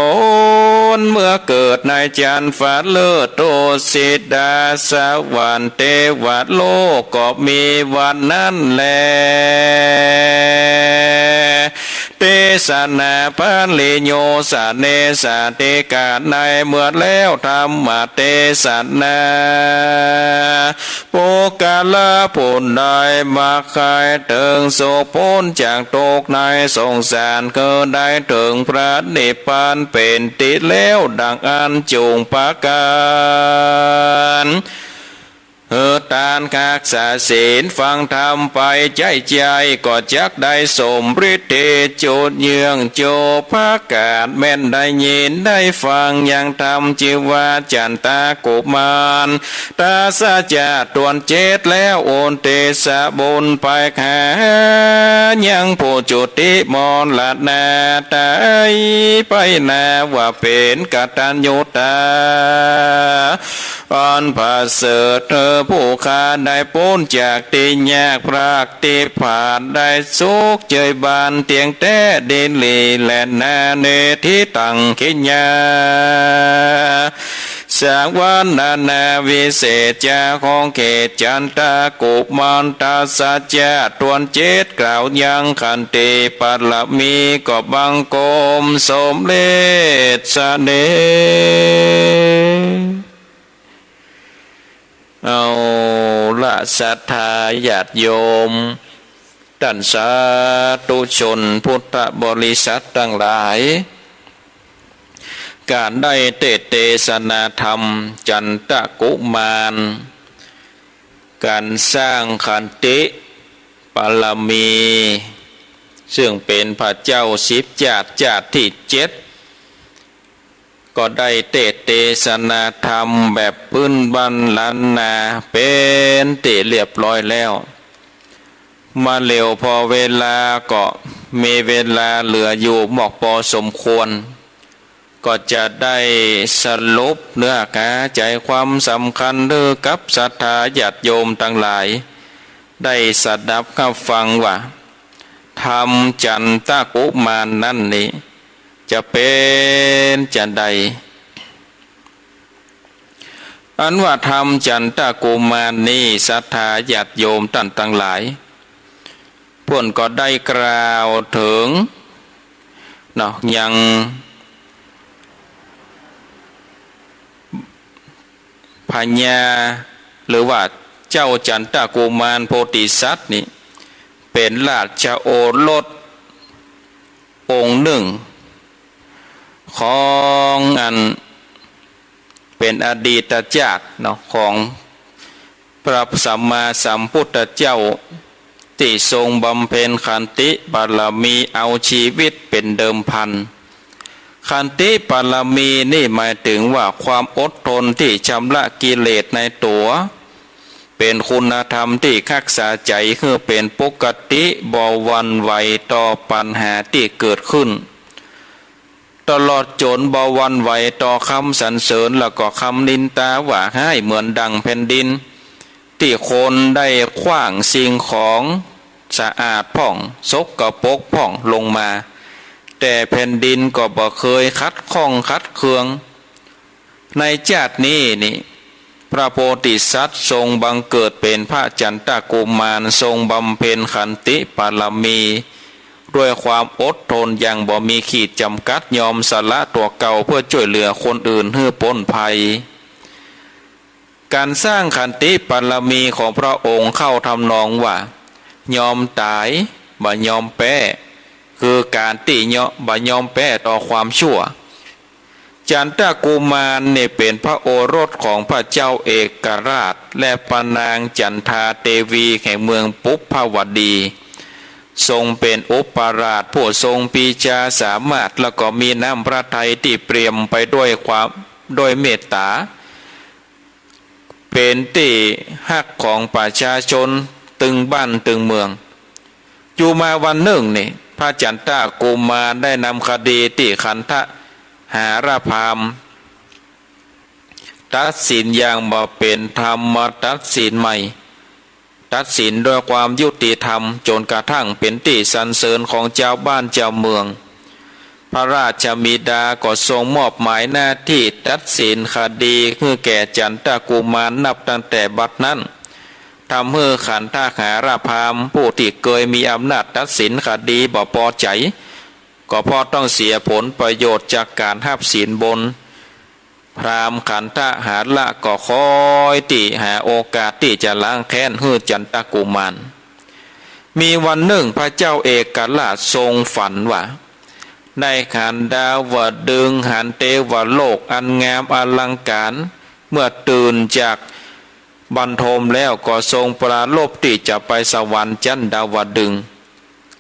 นเมื่อเกิดในจันทร์ฟ้าเลิศโตสิดาสวรรค์เทวโลกก็มีวันนั้นแลเตสนาพันลิโยสาเนสาเตกาในเมื่อแล้วธรรมเตสนาโปกาลผลได้มาคายถึงโสพ้นจากตกในสงสารก็ได้ถึงพระนิพพานเป็นติแล้วดังอันจูงปาการตานคากษาศีลฟังธรรมไปใจก็จักได้สมฤทธิ์โจดเยืองโจภากาศแม่นได้ยินได้ฟังยังธรรมจิวาจันตากุมารตาสาจาตวนเจตแล้วโอนเตสะบุญไปหายังผู้จุติมรลนาตายไปนาว่าเป็นกตัญญูตาอันพาเสริฐเธอผู้ขาได้พ้นจากตียากพรากตีผ่านได้สุขเจยบานเตียงแต่ดินลีและนาเนทิตังขิญญาสางวันนาวิเศษจาของเขตจันตากุมันตาสัจจตวนเจตกล่าวยังขันติปัลมีก็บังกมสมเลสเนเอาละศรัทธาญาติโยมท่านสาธุชนพุทธบริษัททั้งหลายการได้เทศนาธรรมจันตกุมารการสร้างขันติปรมีซึ่งเป็นพระเจ้าสิบจาตุที่7ก็ได้เทศนาธรรมแบบพื้นบ้านล้านนาเป็นเรียบร้อยแล้วมาเร็วพอเวลาก็มีเวลาเหลืออยู่หมอกพอสมควร ก็จะได้สรุปเนื้อหาใจความสำคัญเรื่องกับศรัทธาญาติโยมทั้งหลายได้สดับรับฟังว่าธรรมจันตกุมารนั่นนี่จะเป็นจันใดอันว่าธรรมจันตกุมารนี้ศรัทธาญาติโยมท่านทั้งหลายพวกก็ได้กล่าวถึงเนาะยังพญาหรือว่าเจ้าจันตกุมารโพธิสัตว์นี่เป็นราชโอรสองค์หนึ่งของอันเป็นอดีตชาติเนาะของพระสัมมาสัมพุทธเจ้าที่ทรงบำเพ็ญขันติบารมีเอาชีวิตเป็นเดิมพันขันติบารมีนี่หมายถึงว่าความอดทนที่ชำระกิเลสในตัวเป็นคุณธรรมที่รักษาใจคือเป็นปกติบ่หวั่นไหวต่อปัญหาที่เกิดขึ้นตลอดจนบ่หวั่นไหวต่อคำสรรเสริญแล้วก็คำนินทาว่าให้เหมือนดังแผ่นดินที่คนได้ขว้างสิ่งของสะอาดผ่องสกปรกผ่องลงมาแต่แผ่นดินก็บ่เคยคัดข้องคัดเคืองในชาตินี้นี่พระโพธิสัตว์ทรงบังเกิดเป็นพระจันตกุมารทรงบำเพ็ญขันติบารมีด้วยความอดทนอย่างบ่มีขีดจำกัดยอมสละตัวเก่าเพื่อช่วยเหลือคนอื่นให้พ้นภัยการสร้างขันติบารมีของพระองค์เข้าทำนองว่ายอมตายบ่ยอมแพ้คือการติเนาะบ่ยอมแพ้ต่อความชั่วจันตกุมารเนี่ยเป็นพระโอรสของพระเจ้าเอกราชและปนางจันทาเทวีแห่งเมืองปุพพวดีทรงเป็นอุปราชผู้ทรงปีชาสามารถแล้วก็มีน้ำพระทัยที่เปี่ยมไปด้วยเมตตาเป็นที่ฮักของประชาชนตึงบ้านตึงเมืองอยู่มาวันหนึ่งนี่พระจันตกุมารได้นำคดีที่ขันธหารพามตัดสินอย่างบ่เป็นธรรมมาตัดสินใหม่ตัดสินด้วยความยุติธรรมจนกระทั่งเป็นที่สรรเสริญของเจ้าบ้านเจ้าเมืองพระราชบิดาก็ทรงมอบหมายหน้าที่ตัดสินคดีคือแก่จันตกุมารนับตั้งแต่บัดนั้นทำให้ขันธหารพามผู้ที่เคยมีอำนาจตัดสินคดีบ่พอใจก็เพราะต้องเสียผลประโยชน์จากการหับสินบนพราหมณ์ขันธหารละก็คอยติหาโอกาสที่จะล้างแค้นให้จันตกุมารมีวันหนึ่งพระเจ้าเอกราชทรงฝันว่าในขันดาวดึงหันเทวโลกอันงามอลังการเมื่อตื่นจากบรรทมแล้วก็ทรงปรารภที่จะไปสวรรค์ชั้นดาวดึง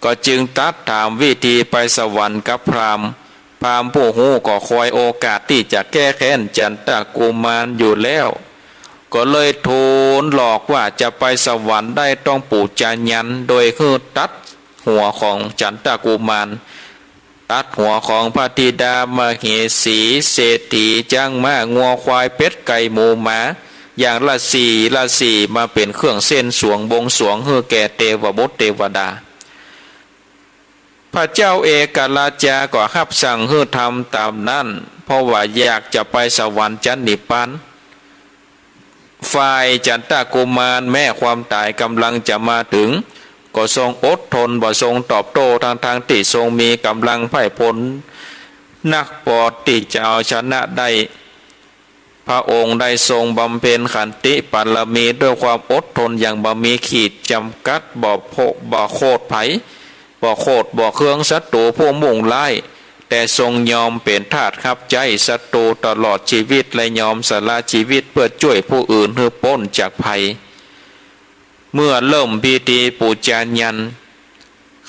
ก็จึงตัดถามวิธีไปสวรรค์กับพราหมณ์ผู้หูก็คอยโอกาสที่จะแก้แค้นจันตกุมารอยู่แล้วก็เลยทูลหลอกว่าจะไปสวรรค์ได้ต้องปูจายันโดยคือตัดหัวของจันตกุมารตัดหัวของพระธิดามเหสีเศรษฐีจ้างม้างัวควายเป็ดไก่หมูหมาอย่างละสี่มาเป็นเครื่องเส้นสวงบงสวงเพื่อแก่เทวบุตรเทวดาพระเจ้าเอกราชก็รับสั่งให้ทำตามนั้นเพราะว่าอยากจะไปสวรรค์ชั้นนิพพานฝ่ายจันตกุมารแม้ความตายกำลังจะมาถึงก็ทรงอดทนบ่ทรงตอบโต้ทางที่ทรงมีกำลังพ่ายพ้นนักปอดที่จะเอาชนะได้พระองค์ได้ทรงบำเพ็ญขันติบารมีด้วยความอดทนอย่างบ่มีขีดจำกัดบ่โคตรไผบ่โคตรบ่เครื่องศัตรูผู้มุ่งร้ายแต่ทรงยอมเป็นทาสครับใจศัตรูตลอดชีวิตและยอมสละชีวิตเพื่อช่วยผู้อื่นให้พ้นจากภัยเมื่อเริ่มพิธีปูจายัน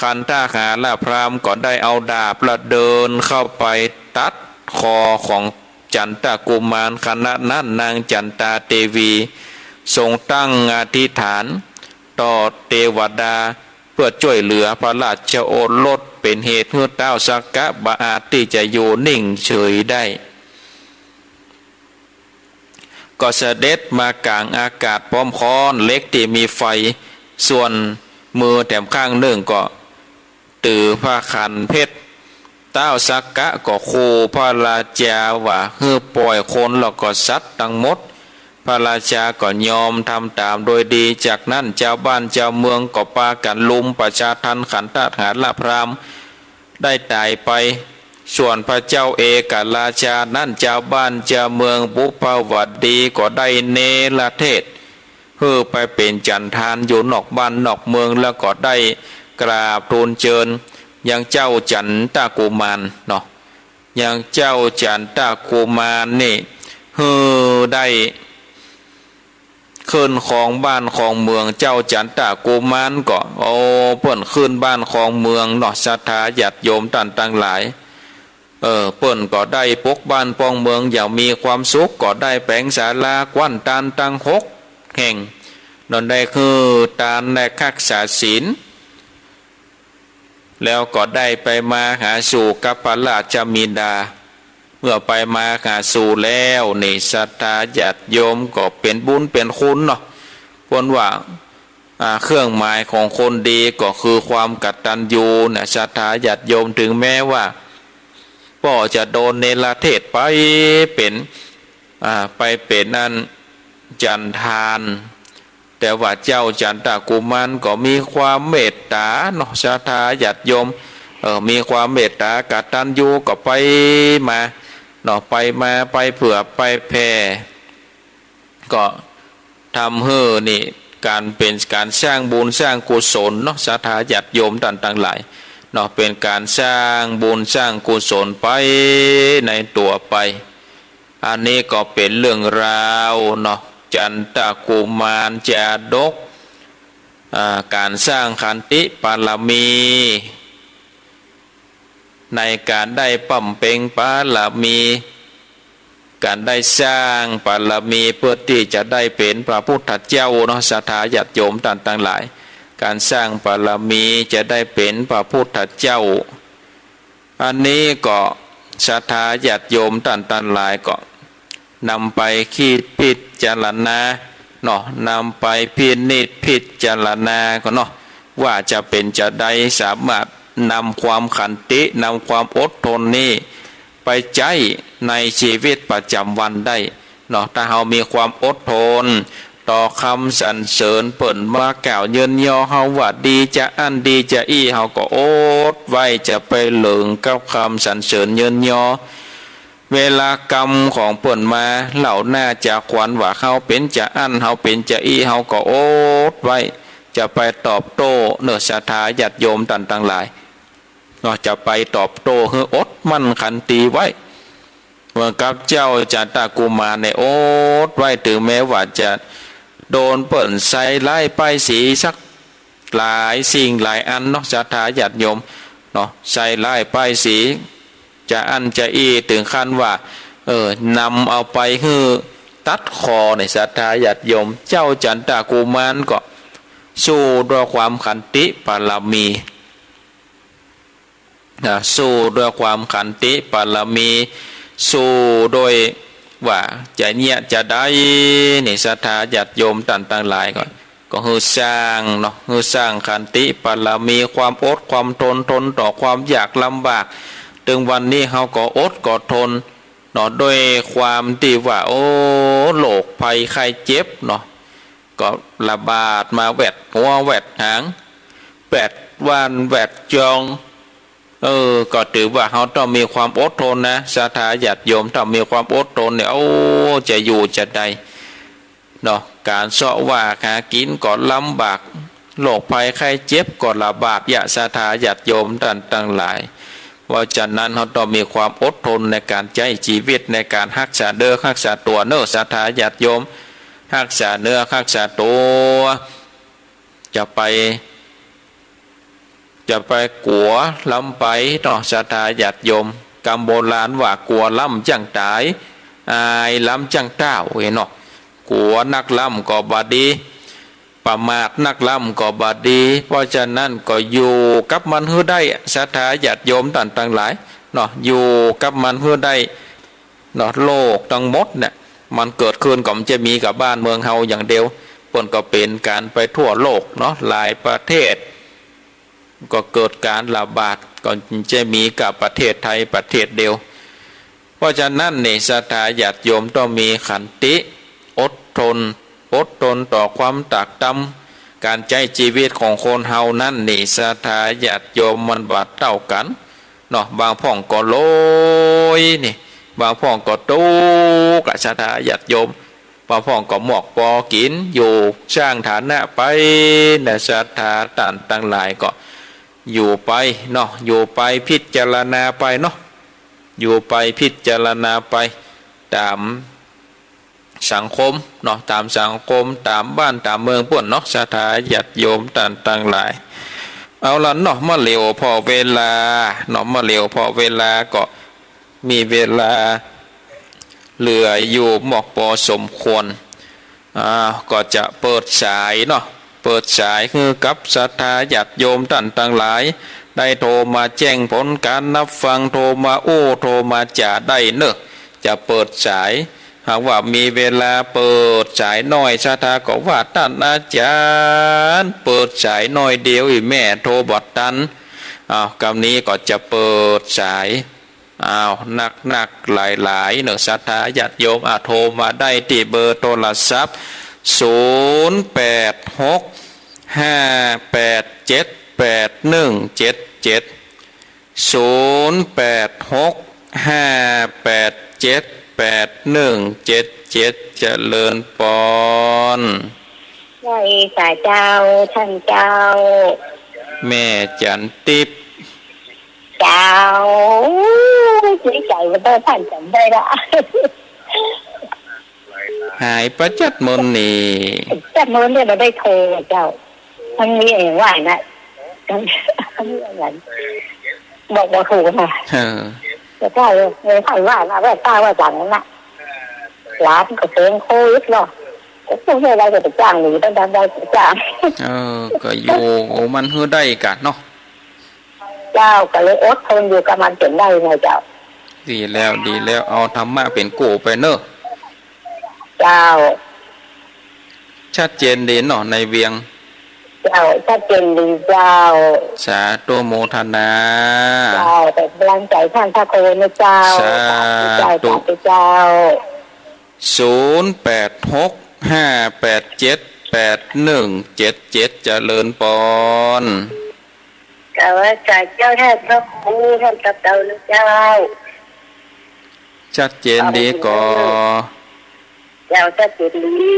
ขันธหารพราหมณ์ก็ได้เอาดาบและเดินเข้าไปตัดคอของจันตกุมารขณะนั้นนางจันตาเทวีทรงตั้งอธิษฐานต่อเทวดา เพื่อช่วยเหลือพระราชโอรสเป็นเหตุให้เต้าสักกะบาอาจที่จะอยู่นิ่งเฉยได้ก็เสด็จมากลางอากาศพร้อมค้อนเล็กที่มีไฟส่วนมือแถมข้างหนึ่งก็ตือผ้าขันเพชรเต้าสักกะก็โคพระราชาว่าเฮือปล่อยคนแล้วก็สัตว์ทั้งหมดพระราชาก็ยอมทำตามโดยดีจากนั้นเจ้าบ้านเจ้าเมืองก็ปากันลุมประชาทันขันทหารละพรามได้ตายไปส่วนพระเจ้าเอกราชานั่นเจ้าบ้านเจ้าเมืองบุพวัดดีก็ได้เนรเทศเพื่อไปเป็นจันทานอยู่นอกบ้านนอกเมืองแล้วก็ได้กราบทูลเชิญยังเจ้าจันตากุมารเนาะยังเจ้าจันตากุมารนี่เฮือได้ขึ้นของบ้านของเมืองเจ้าจันตากุมารก็โอ้เปิ้นขึ้นบ้านของเมืองเนาะศรัทธาญาติโยมต่างต่างหลายเปิ้นก็ได้ปกบ้านป้องเมืองอย่างมีความสุขก็ได้แปลงศาลากว้านตานตั้ง6 แห่งนั่นได้คือตานในคักษาศีลแล้วก็ได้ไปมาหาสู่กับพระราชมิดาเมื่อไปมาหาสู่แล้วนี่ศรัทธาญาติโยมก็เป็นบุญเป็นคุณเนาะเพราะว่าเครื่องหมายของคนดีก็คือความกตัญญูนะศรัทธาญาติโยมถึงแม้ว่าก็จะโดนเนรเทศไปเป็นนั่นจันทานแต่ว่าเจ้าจันตากุมารก็มีความเมตตาเนาะศรัทธาญาติโยมมีความเมตตากตัญญูก็ไปมาเนาะไปมาไปเผื่อไปแผ่ก็ทำให้นี่การเป็นการสร้างบุญสร้างกุศลเนาะศรัทธาญาติโยมต่างๆหลายเนาะเป็นการสร้างบุญสร้างกุศลไปในตัวไปอันนี้ก็เป็นเรื่องราวเนาะจันตากุมารจาดกการสร้างขันติปารมีในการได้ปั่มเป่งปารมีการได้สร้างปารมีเพื่อที่จะได้เป็นพระพุทธเจ้าเนาะศรัทธาญาติโยมต่างๆหลายการสร้างปารมีจะได้เป็นพระพุทธเจ้าอันนี้ก็ศรัทธาญาติโยมต่างๆหลายก็นำไปคิดพิจารณาเนาะนำไปพินิจพิจารณาก็เนาะว่าจะเป็นจะได้สามารถนำความขันตินำความอดทนนี้ไปใช้ในชีวิตประจำวันได้เนาะถ้าเรามีความอดทนต่อคำสรรเสริญเปิ่นมากล่าวเยินยอเฮาว่าดีจะอันดีจะอี้เฮาก็อดไว้จะไปเหลืองกับคำสรรเสริญเยินยอเวลากรรมของเปิ่นมาเหล่าหน้าจะขวัญว่าเฮาเป็นจะอันเฮาเป็นจะอี้เฮาก็อดไว้จะไปตอบโต้เนื้อศรัทธาญาติโยมต่างๆหลายก็จะไปตอบโต้ให้อดมั่นขันตีไว้เมื่อกับเจ้าจันตากุมารในอดไว้ถึงแม้ว่าจะโดนเปิ่นใส่ไล่ป้ายสีสักหลายสิ่งหลายอันเนาะศรัทธาญาติโยมเนาะใส่ไล่ป้ายสีจะอันจะอีถึงขั้นว่านำเอาไปฮือตัดคอในศรัทธาญาติโยมเจ้าจันตากุมารก็สู้ด้วยความขันติปารมีสู้ด้วยความขันติปารมีสู้โดยว่าจะเนี่ยจะได้ในศรัทธาญาติโยมต่างๆหลายก็คือสร้างเนาะคือสร้างขันติปารมีความอดความทนต่อความยากลำบากถึงวันนี้เขาก็อดก็ทนเนาะด้วยความที่ว่าโอ้โรคภัยไข้เจ็บเนาะก็ระบาดมาแวดหัวแวดหางแวดวันแวดจองก็ถือว่าเขาต้องมีความอดทนนะศรัทธาญาติโยมต้องมีความอดทนเนี่ยจะอยู่จะได้เนาะการเสาะว่าหากินก็ลำบากโรคภัยไข้เจ็บก็ระบาดยะศรัทธาญาติโยมต่างๆหลายว่าจากนั้นเขาต้องมีความอดทนในการใช้ชีวิตในการรักษาเด้อรักษาตัวเนื้อศรัทธาญาติโยมรักษาเนื้อรักษาตัวจะไปกัวล้ำไปต่อศรัทธาญาติโยมกำโบราณว่ากัวล้ำจังตายอายล้ำจังเต้าเห็นเนาะกัวนักล้ำก็บาดี ประมาทนักล่ำก็บาดีเพราะฉะนั้นก็อยู่กับมันเพื่อได้ศรัทธาญาติโยมต่างๆหลายเนาะอยู่กับมันเพื่อได้เนาะโลกทั้งหมดเนี่ยมันเกิดขึ้นก็มันจะมีกับบ้านเมืองเฮาอย่างเดียวผลก็เป็นการไปทั่วโลกเนาะหลายประเทศก็เกิดการระบาดก็จะมีกับประเทศไทยประเทศเดียวเพราะฉะนั้นในศรัทธาญาติโยมต้องมีขันติอดทนต่อความตากตำการใช้ชีวิตของคนเฮานั้นนี่ศรัทธาญาติโยมมันบาดเท่ากันเนาะบางพ่องก็โลยนี่บางพ่องก็ตู้กับศรัทธาญาติโยมบางพ่องก็หมอกปอกินอยู่สร้างฐานะไปแต่ศรัทธาต่างหลายก็อยู่ไปเนาะอยู่ไปพิจารณาไปเนาะอยู่ไปพิจารณาไปตามสังคมเนาะตามสังคมตามบ้านตามเมืองป่วนเนาะศรัทธาญาติโยมต่างหลายเอาละเนาะมาเร็วพอเวลาเนาะมาเร็วพอเวลาก็มีเวลาเหลืออยู่หมอกพอสมควรก็จะเปิดสายเนาะเปิดสายคือกับศรัทธาญาติโยมต่างหลายได้โทรมาแจ้งผลการนับฟังโทรมาโอ้โทรมาจ่าได้เนอะจะเปิดสายหากว่ามีเวลาเปิดสายน้อยศรัทธาก็ว่าท่านอาจารย์เปิดสายน้อยเดียวอีแม่โทรบอดตันกำนี้ก็จะเปิดสายหนักหลายเนอะศรัทธาญาติโยมโทรมาได้ที่เบอร์โทรศัพท์0865878177 เจริญปอนใช่สาเจ้าท่านเจ้าแม่จันทิพย์เจ้าดีใจว่าท่านจำได้ละหายประจัดมนนี่จัดมนเนี่ยเราได้โทรเจ้ามันมีเองว่านะมีอะไรบอกว่าถูกค่ะแต่ถ้าเลยท่านว่านะว่าป้าว่าจังนั้นนะร้านก็เป็นโควิดหรอกก็ไม่อะไรก็จะจ้างหรือต้องได้จ้างก็อยู่มันเฮือได้กันเนาะเจ้าก็เลยอดทนอยู่กับมันจนได้ไงเจ้าดีแล้วเอาธรรมะเป็นกูไปเนอะเจ้าชัดเจนดีเนาะในเวียงเจ้าชัดเจนดีเจ้าสาธุโมทนาเจ้าแต่กำลังใจท่านพระโคนะเจ้าสาธุเจ้า0865878177เจริญปอนแต่ว่าจากเจ้าท่านพระครูท่านกับเจ้านะเจ้าชัดเจนดีก่อเจ้าชัดเจนดี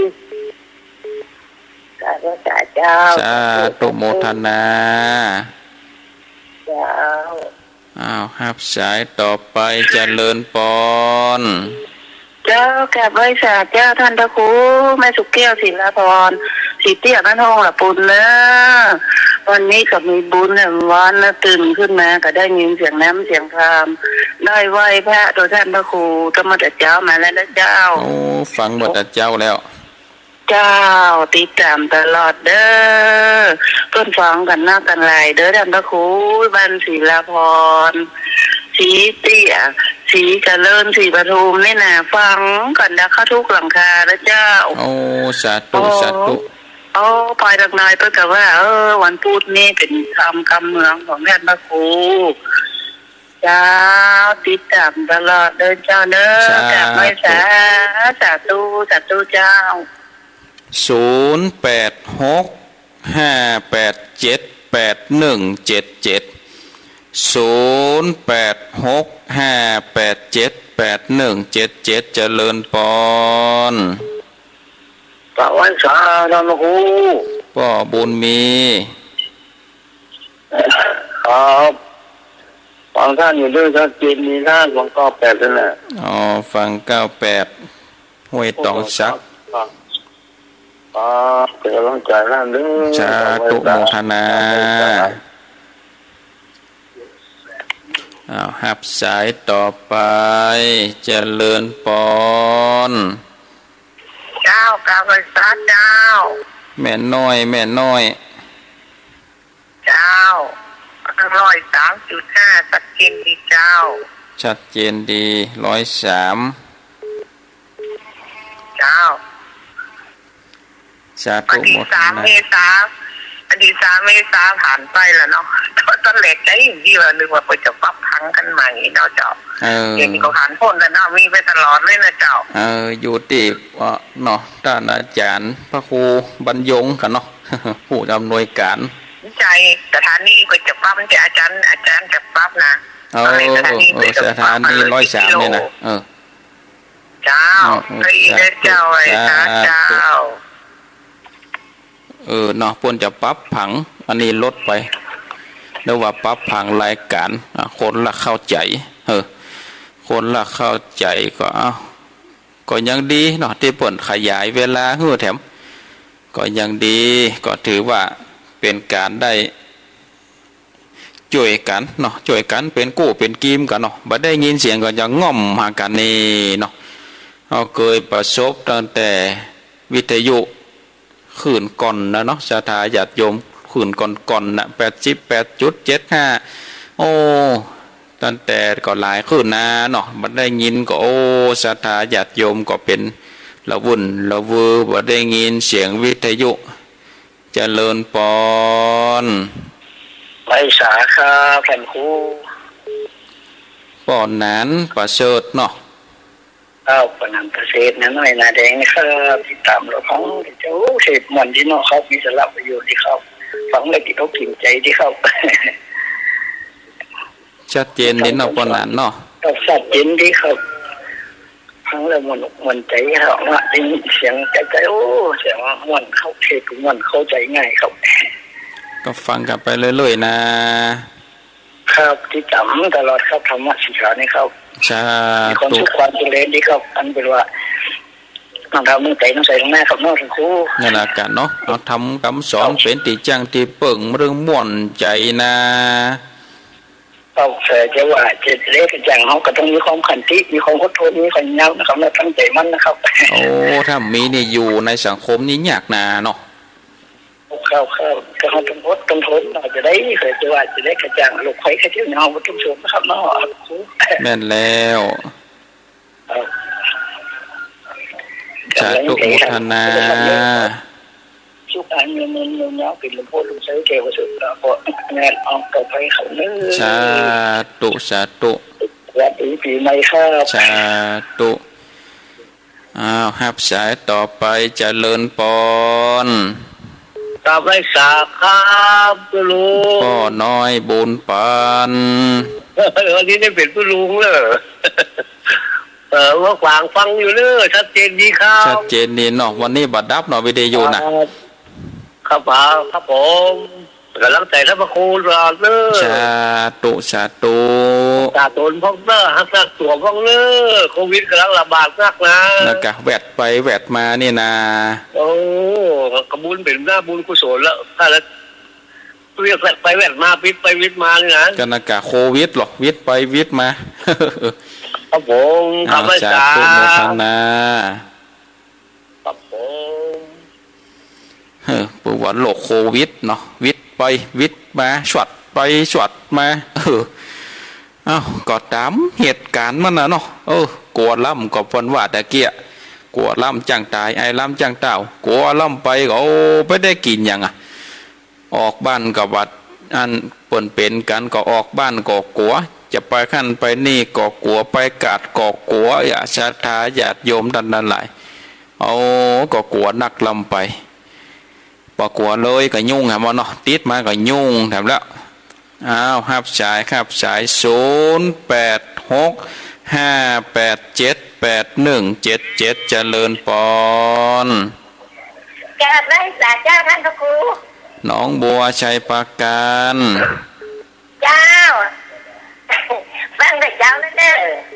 กราบเจ้าสาธุโมทนาเจ้ารับสายต่อไปเจริญปอนเจ้าแก่บริษัทเจ้าท่านพระครูแม่สุกแก้วศิลาพรสีเตี้ยบ้านห้องละปุ่นนะวันนี้ก็มีบุญเนี่ยวันนะตื่นขึ้นมาก็ได้ยินเสียงน้ำเสียงครามได้ไหว้พระตัวท่านพระครูก็มาแต่เจ้ามาแล้วนะเจ้าฟังหมดแต่เจ้าแล้วเจ้าติดตามตลอดเด้อเพื่อนฟังกันหน้ากันหลายเด้อท่านพระครูบ้านศิลาพรสีเตี้ยสีเจริญสีปทุมนี่นะฟังกันนะเข้าทุกหลังคาแล้วเจ้าสาธุปล่อยดักนายเพื่อกับว่าวันพุธนี่เป็นคำเมืองของท่านพระครูเจ้าติดตามตลอดเดินเจ้าเด้อกลับไม่สาธุเจ้า0865878177 เจริญปอนปะวันสาธรรมครูพ่อบุญมีครับฟังท่านอยู่ด้วยชัดเจนมีท่านฟัง98นั่นแหละฟัง98ห้วยตองซักเป็นกำลังใจนั่นเด้อสาธุโมทนาหับสายต่อไปเจริญปอนเจ้ากาบริษัทเจ้า แม่น้อยแม่น้อย เจ้า103.5สักกินดีเจ้าชัดเจนดี103เจ้าสาธุหมดนะ3 เมษาผ่านไปแล้วเนาะตอนแรกใจดีว่านึกว่าจะปรับพังกันใหม่เนาะเจ้าเดี๋ยวนี้ก็ผ่านพ้นแล้วเนาะมีไปตลอดเลยนะเจ้าอยู่ที่เนาะท่านอาจารย์พระครูบรรยงกันเนาะ ผู้อำนวยการใจสถานีก็จะปรับแต่อาจารย์จะปรับนะสถานี103เนี่ยนะเจ้าเจ้าไอ้เจ้าเนาะป่นจะปรับผังอันนี้ลดไปแล้วว่าปรับผังรายการคนละเข้าใจคนละเข้าใจก็ยังดีเนาะที่ป่นขยายเวลาแถมก็ยังดีก็ถือว่าเป็นการได้ช่วยกันเนาะช่วยกันเป็นกู้เป็นกีมกันเนาะบ่ได้ยินเสียงก็จะง่อมหากันนี่เนาะเราเคยประสบตั้งแต่วิทยุขืนก่อนนะเนาะศรัทธาญาติโยมขืนก่อนนะ88.75โอ้ตั้งแต่ก็หลายคืนนะเนาะบ่ได้ยินก็โอ้ศรัทธาญาติโยมก็เป็นละวุ่นละเวอบ่ได้ยินเสียงวิทยุเจริญปอนไปสาครับท่านครูปอนนั้นประเสริฐเนาะปนันเกษตรนะน้อยนาแดงนะครับติดตามเราของเจ้าเศษมันที่เนาะครับมีสาระประโยชน์ที่ครับฟังแล้วติดอกถิ่นใจที่ครับชัดเจนนิดเนาะปอนนั้นเนาะชัดเจนที่ครับฟังแล้วมันใจครับว่าเสียงใจโอ้เสียงมันเข้าเทศมันเข้าใจง่ายครับก็ฟังกันไปเรื่อยๆนะครับที่จำตลอดครับธรรมะศิษย์นี่ครับใช่ความสุขความเจริญดีครับอันเป็นว่าต้องทำมือใจต้องใส่ตรงหน้าครับน้องทั้งคู่นี่แหละกันเนาะเอาทำคำสอนเป็นติจังที่เปิ่งเรื่องม่วนใจนะต้องเสียใจว่าเจตเล็กจังเขาก็ต้องมีความขันติมีความอดทนมีความยาวนะครับแล้วตั้งใจมั่นนะครับโอ้ถ้ามีนี่อยู่ในสังคมนี้ยากนาเนาะเข้าก็เขาต้องอดต้องทนเราจะได้เคยจะว่าจะได้กระจ่างลูกไข่แค่เที่ยวเงาวัตถุชนนะครับเนาะแม่นแล้วสาธุมุทนาชุกอันเงินเงาเป็นหลวงพ่อลุงใช้เกวสุดแล้วก็งานออกต่อไปเขาเนื้อสาธุสวัสดีปีใหม่ครับสาธุฮับสายต่อไปเจริญปอนกราบไหว้สาครับผู้ลุงพ่อน้อยบุญปันวันนี้ได้เป็นผู้ลุงเลยว่าขวางฟังอยู่เลยชัดเจนดีครับชัดเจนดีเนาะวันนี้บัดดับเนาะวิดีโอนะครับผมกำลังใจท่านพระครูรอเลยสาธุสาธุพ่องเนอฮักนักตัวพ่องเนอโควิดกำลังระบาดมากนะแล้วก็แวดไปแวดมานี่นะโอ้กระบุญเป็นหน้าบุญกุศลแล้วถ้าแล้วเรียกไปแวดมาวิทย์ไปวิทย์มาเลยนะกันนะกะโควิดหรอกวิทย์ไปวิทย์มาครับผมทำให้สาธุโมทนาครับผมประวัติโรคโควิดเนาะวิทย์ไปวิทย์มาสวดไปสวดมาก็ตามเหตุการณ์มันนะเนาะกลัวล่ำก็พนว่าแต่เกียกลัวล่ำจังตายไอ้ล่ำจังเต่ากลัวล่ำไปก็ไม่ได้กินอย่างออกบ้านกับวัดอันเปิ่นเป็นกันก็ออกบ้านก็กลัวจะไปขั้นไปนี่ก็กลัวไปกาดก็กลัวอย่าศรัทธาญาติโยมดันหลายก็กลัวนักลำไปปกลัวเลยก็ยุ่งครับมันเนาะติดมาก็ยุ่งแถมแล้วฮับสาย0865878177เจริญปอนกราบไหว้สาเจ้าท่านพระครูหนองบัวชัยปราการเจ้าฟังแต่เจ้านั่นเด้อ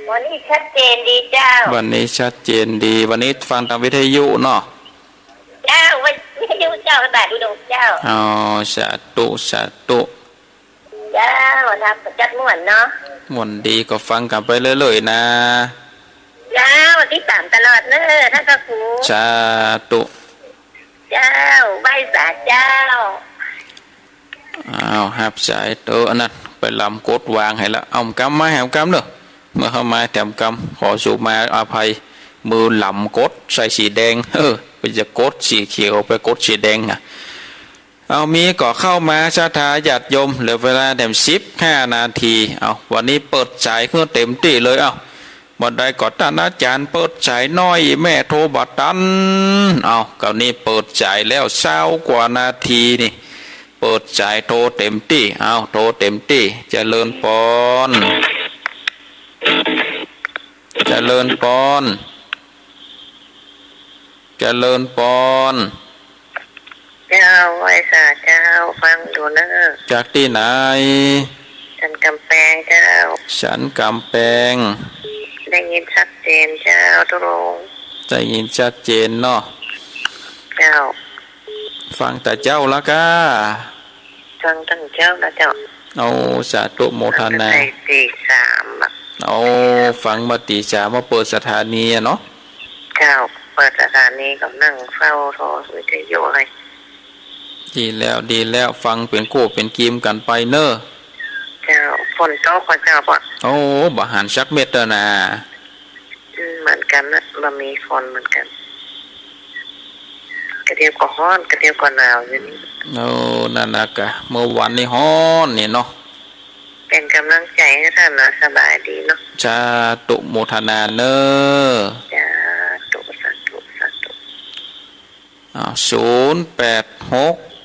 วันนี้ชัดเจนดีเจ้าวันนี้ชัดเจนดีวันนี้ฟังทางวิทยุเนาะเจ้าวิทยุเจ้าแบบดูเจ้าสาธุเจ้าครับจัดม่วนเนาะม่วนดีก็ฟังกันไปเรื่อยๆนะเจ้าที่ตามตลอดเนอะท่านพระครูสาธุ เจ้าใบสาเจ้าอ้าวหับสายตัวอันนั้นไปลำกดวางให้ละเอากำมาแหมกำเนอะเมื่อเข้ามาแถมกำขอสูบมาอภัยมือลำกดใส่สีแดงไปจะกดสีเขียวไปกดสีแดงอ่ะเอามีก็เข้ามาชาทาหยาดยมเหลือเวลาแถม15 นาทีเอาวันนี้เปิดใจเพื่อเต็มที่เลยเอาบัดใดก็ท่านอาจารย์เปิดใจน้อยแม่โทรบัดตันเอากับนี้เปิดใจแล้ว20 กว่านาทีนี่เปิดใจโทรเต็มที่เอาโทรเต็มที่เจริญพรเจริญพรเจริญพรเจ้าไว้สาเจ้าฟังดูนะจากที่ไหนฉันกำแพงเจ้าฉันกำแพงได้ยินชัดเจนเจ้าทุกองได้ยินชัดเจนเนาะเจ้าฟังแต่เจ้าละก้าฟังตั้งเจ้านะเจ้าเอาสาธุโมทนาตี3เอาฟังมาตี3มาเปิดสถานีเนาะเจ้าเปิดสถานีก็นั่งเฝ้าโทรวิทยุให้ดีแล้วฟังเป็นคู่เป็นกีมกันไปเนอะเจ้าฝนตกเจ้าปะโอ้บะหันชักเม็ดแล้วนะเหมือนกันนะบะมีฝนเหมือนกันกระเดียวก็ร้อนกระเดียวก็หนาวอยู่นี่โอ้นั่นนะกะเมื่อวันนี้ร้อนนี่เนาะเป็นกำลังใจให้ท่านนะสบายดีเนาะสาธุโมทนาเนอะสาธุสาธุ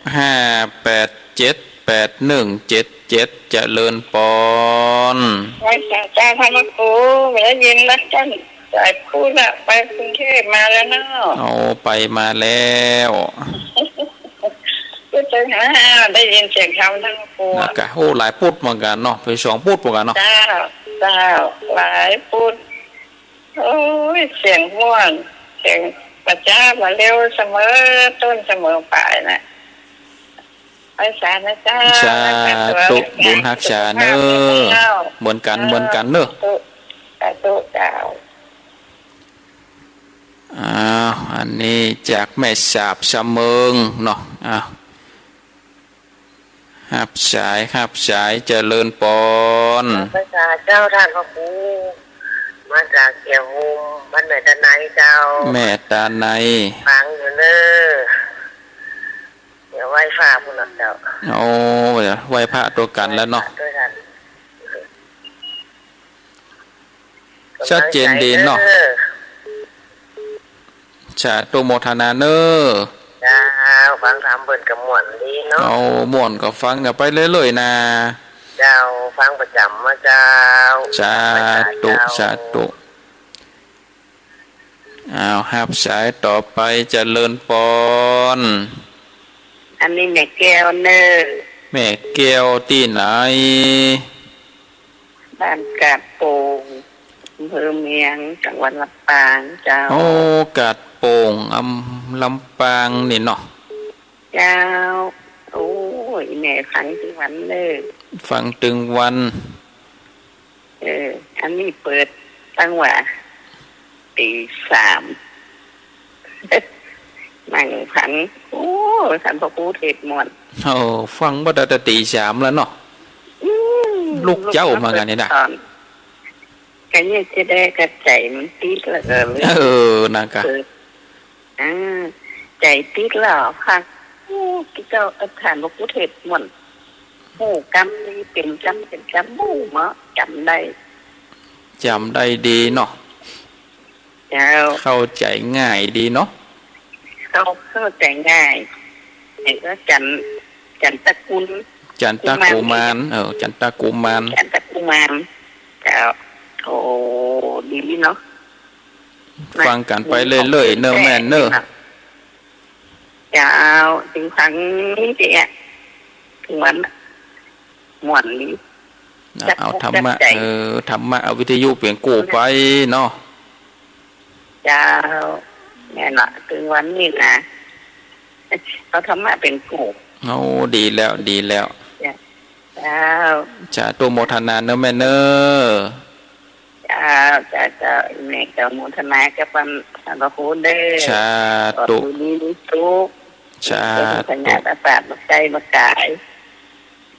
08658778177เจริญพรไว้จ้าท่านครูไม่ได้ยินนะท่านสายพูดอะไปกรุงเทพมาแล้วเนาะเอาไปมาแล้วก็จะได้ยินเสียงคำท่านครูนะกะโอ้หลายพูดเหมือนกันเนาะไป2พูดเหมือนกันเนาะเจ้าหลายพูดโอ้ยเสียงม่วนเสียงประจ้ามาเร็วเสมอต้นเสมอปลายนะไอ้สานะเจ้าชาตุบุญฮักชาเนอเหมือนกันเนอะตุเจ้าอันนี้จากแม่สาบเสมิงเนาะหับสายเจริญพรพระเจ้าท่านพระครูมาจากเกี่ยวหุมบ้านแม่ตาในเจ้าแม่ตาในฟังอยู่เนอเดี๋ยวไหว้พระพุ่นเจ้าโอ้ไหว้พระตัวกันแล้วเนาะชัดเจนดีเนาะชาตุโมทนาเนอจ้าฟังทำเปิดกับม่วนดีเนาะเอาม่วนก็ฟังกันไปเรื่อยๆนะเจ้าฟังประจำมาเจ้าสาธุหับสายต่อไปเจริญพรอันนี้แม่แก้วเนอแม่แก้วที่ไหนบ้านกาดโป่งอำเภอเมียงจังหวัดลำปางเจ้าโอ้กาดโป่งลำปางนี่เนาะเจ้าโอ้ยแม่ฟังถึงวันเลยฟังถึงวันอันนี้เปิดตั้งว่าตี3นั่งขันโอ้ขันพระครูเทศมวนฟังบ่ได้แต่ตี3แล้วเนาะลูกเจ้ามากันนี่นะกันเนี่ยจะได้กระใจมันติดแล้วนั่นกะใจติดแล้วค่ะที่เจ้าฐานพระครูเทศมวนหมู่กรรมนี่เป็นจำหมู่เนาะจำได้ดีเนาะเข้าใจง่ายดีเนาะเข้าใจง่ายเห็นว่าจันตะกุลจันตะกุมารจันตะกุมารเจ้าโอ้ดีเนาะฟังกันไปเรื่อยๆเนอะแม่เนอะเจ้าถึงครั้งนี้เจ๊ถึงวันหมวนนี้เอาธรรมะเอาวิทยุเปลี่ยนกูไปเนาะเจ้าแม่ละถึงวันนี้นะเขาธรรมะเป็นกูโอ้ดีแล้วเจ้าชาตุโมทนาเนอะแม่เนอะเจ้าแม่เจ้าโมทนากับพระครูเด้อชาตุนี้ทุก สา เป็น ธุ ญาติฝากมาใจมากาย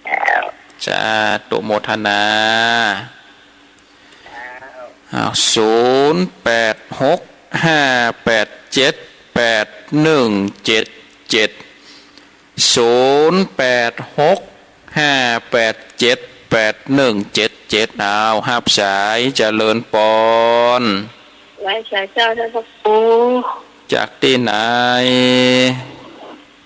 แล้ว สาธุโมทนา0865878177 0865878177เอาฮับสายเจริญปอน ไว้ชาเจ้าท่านพระครู จากที่ไหน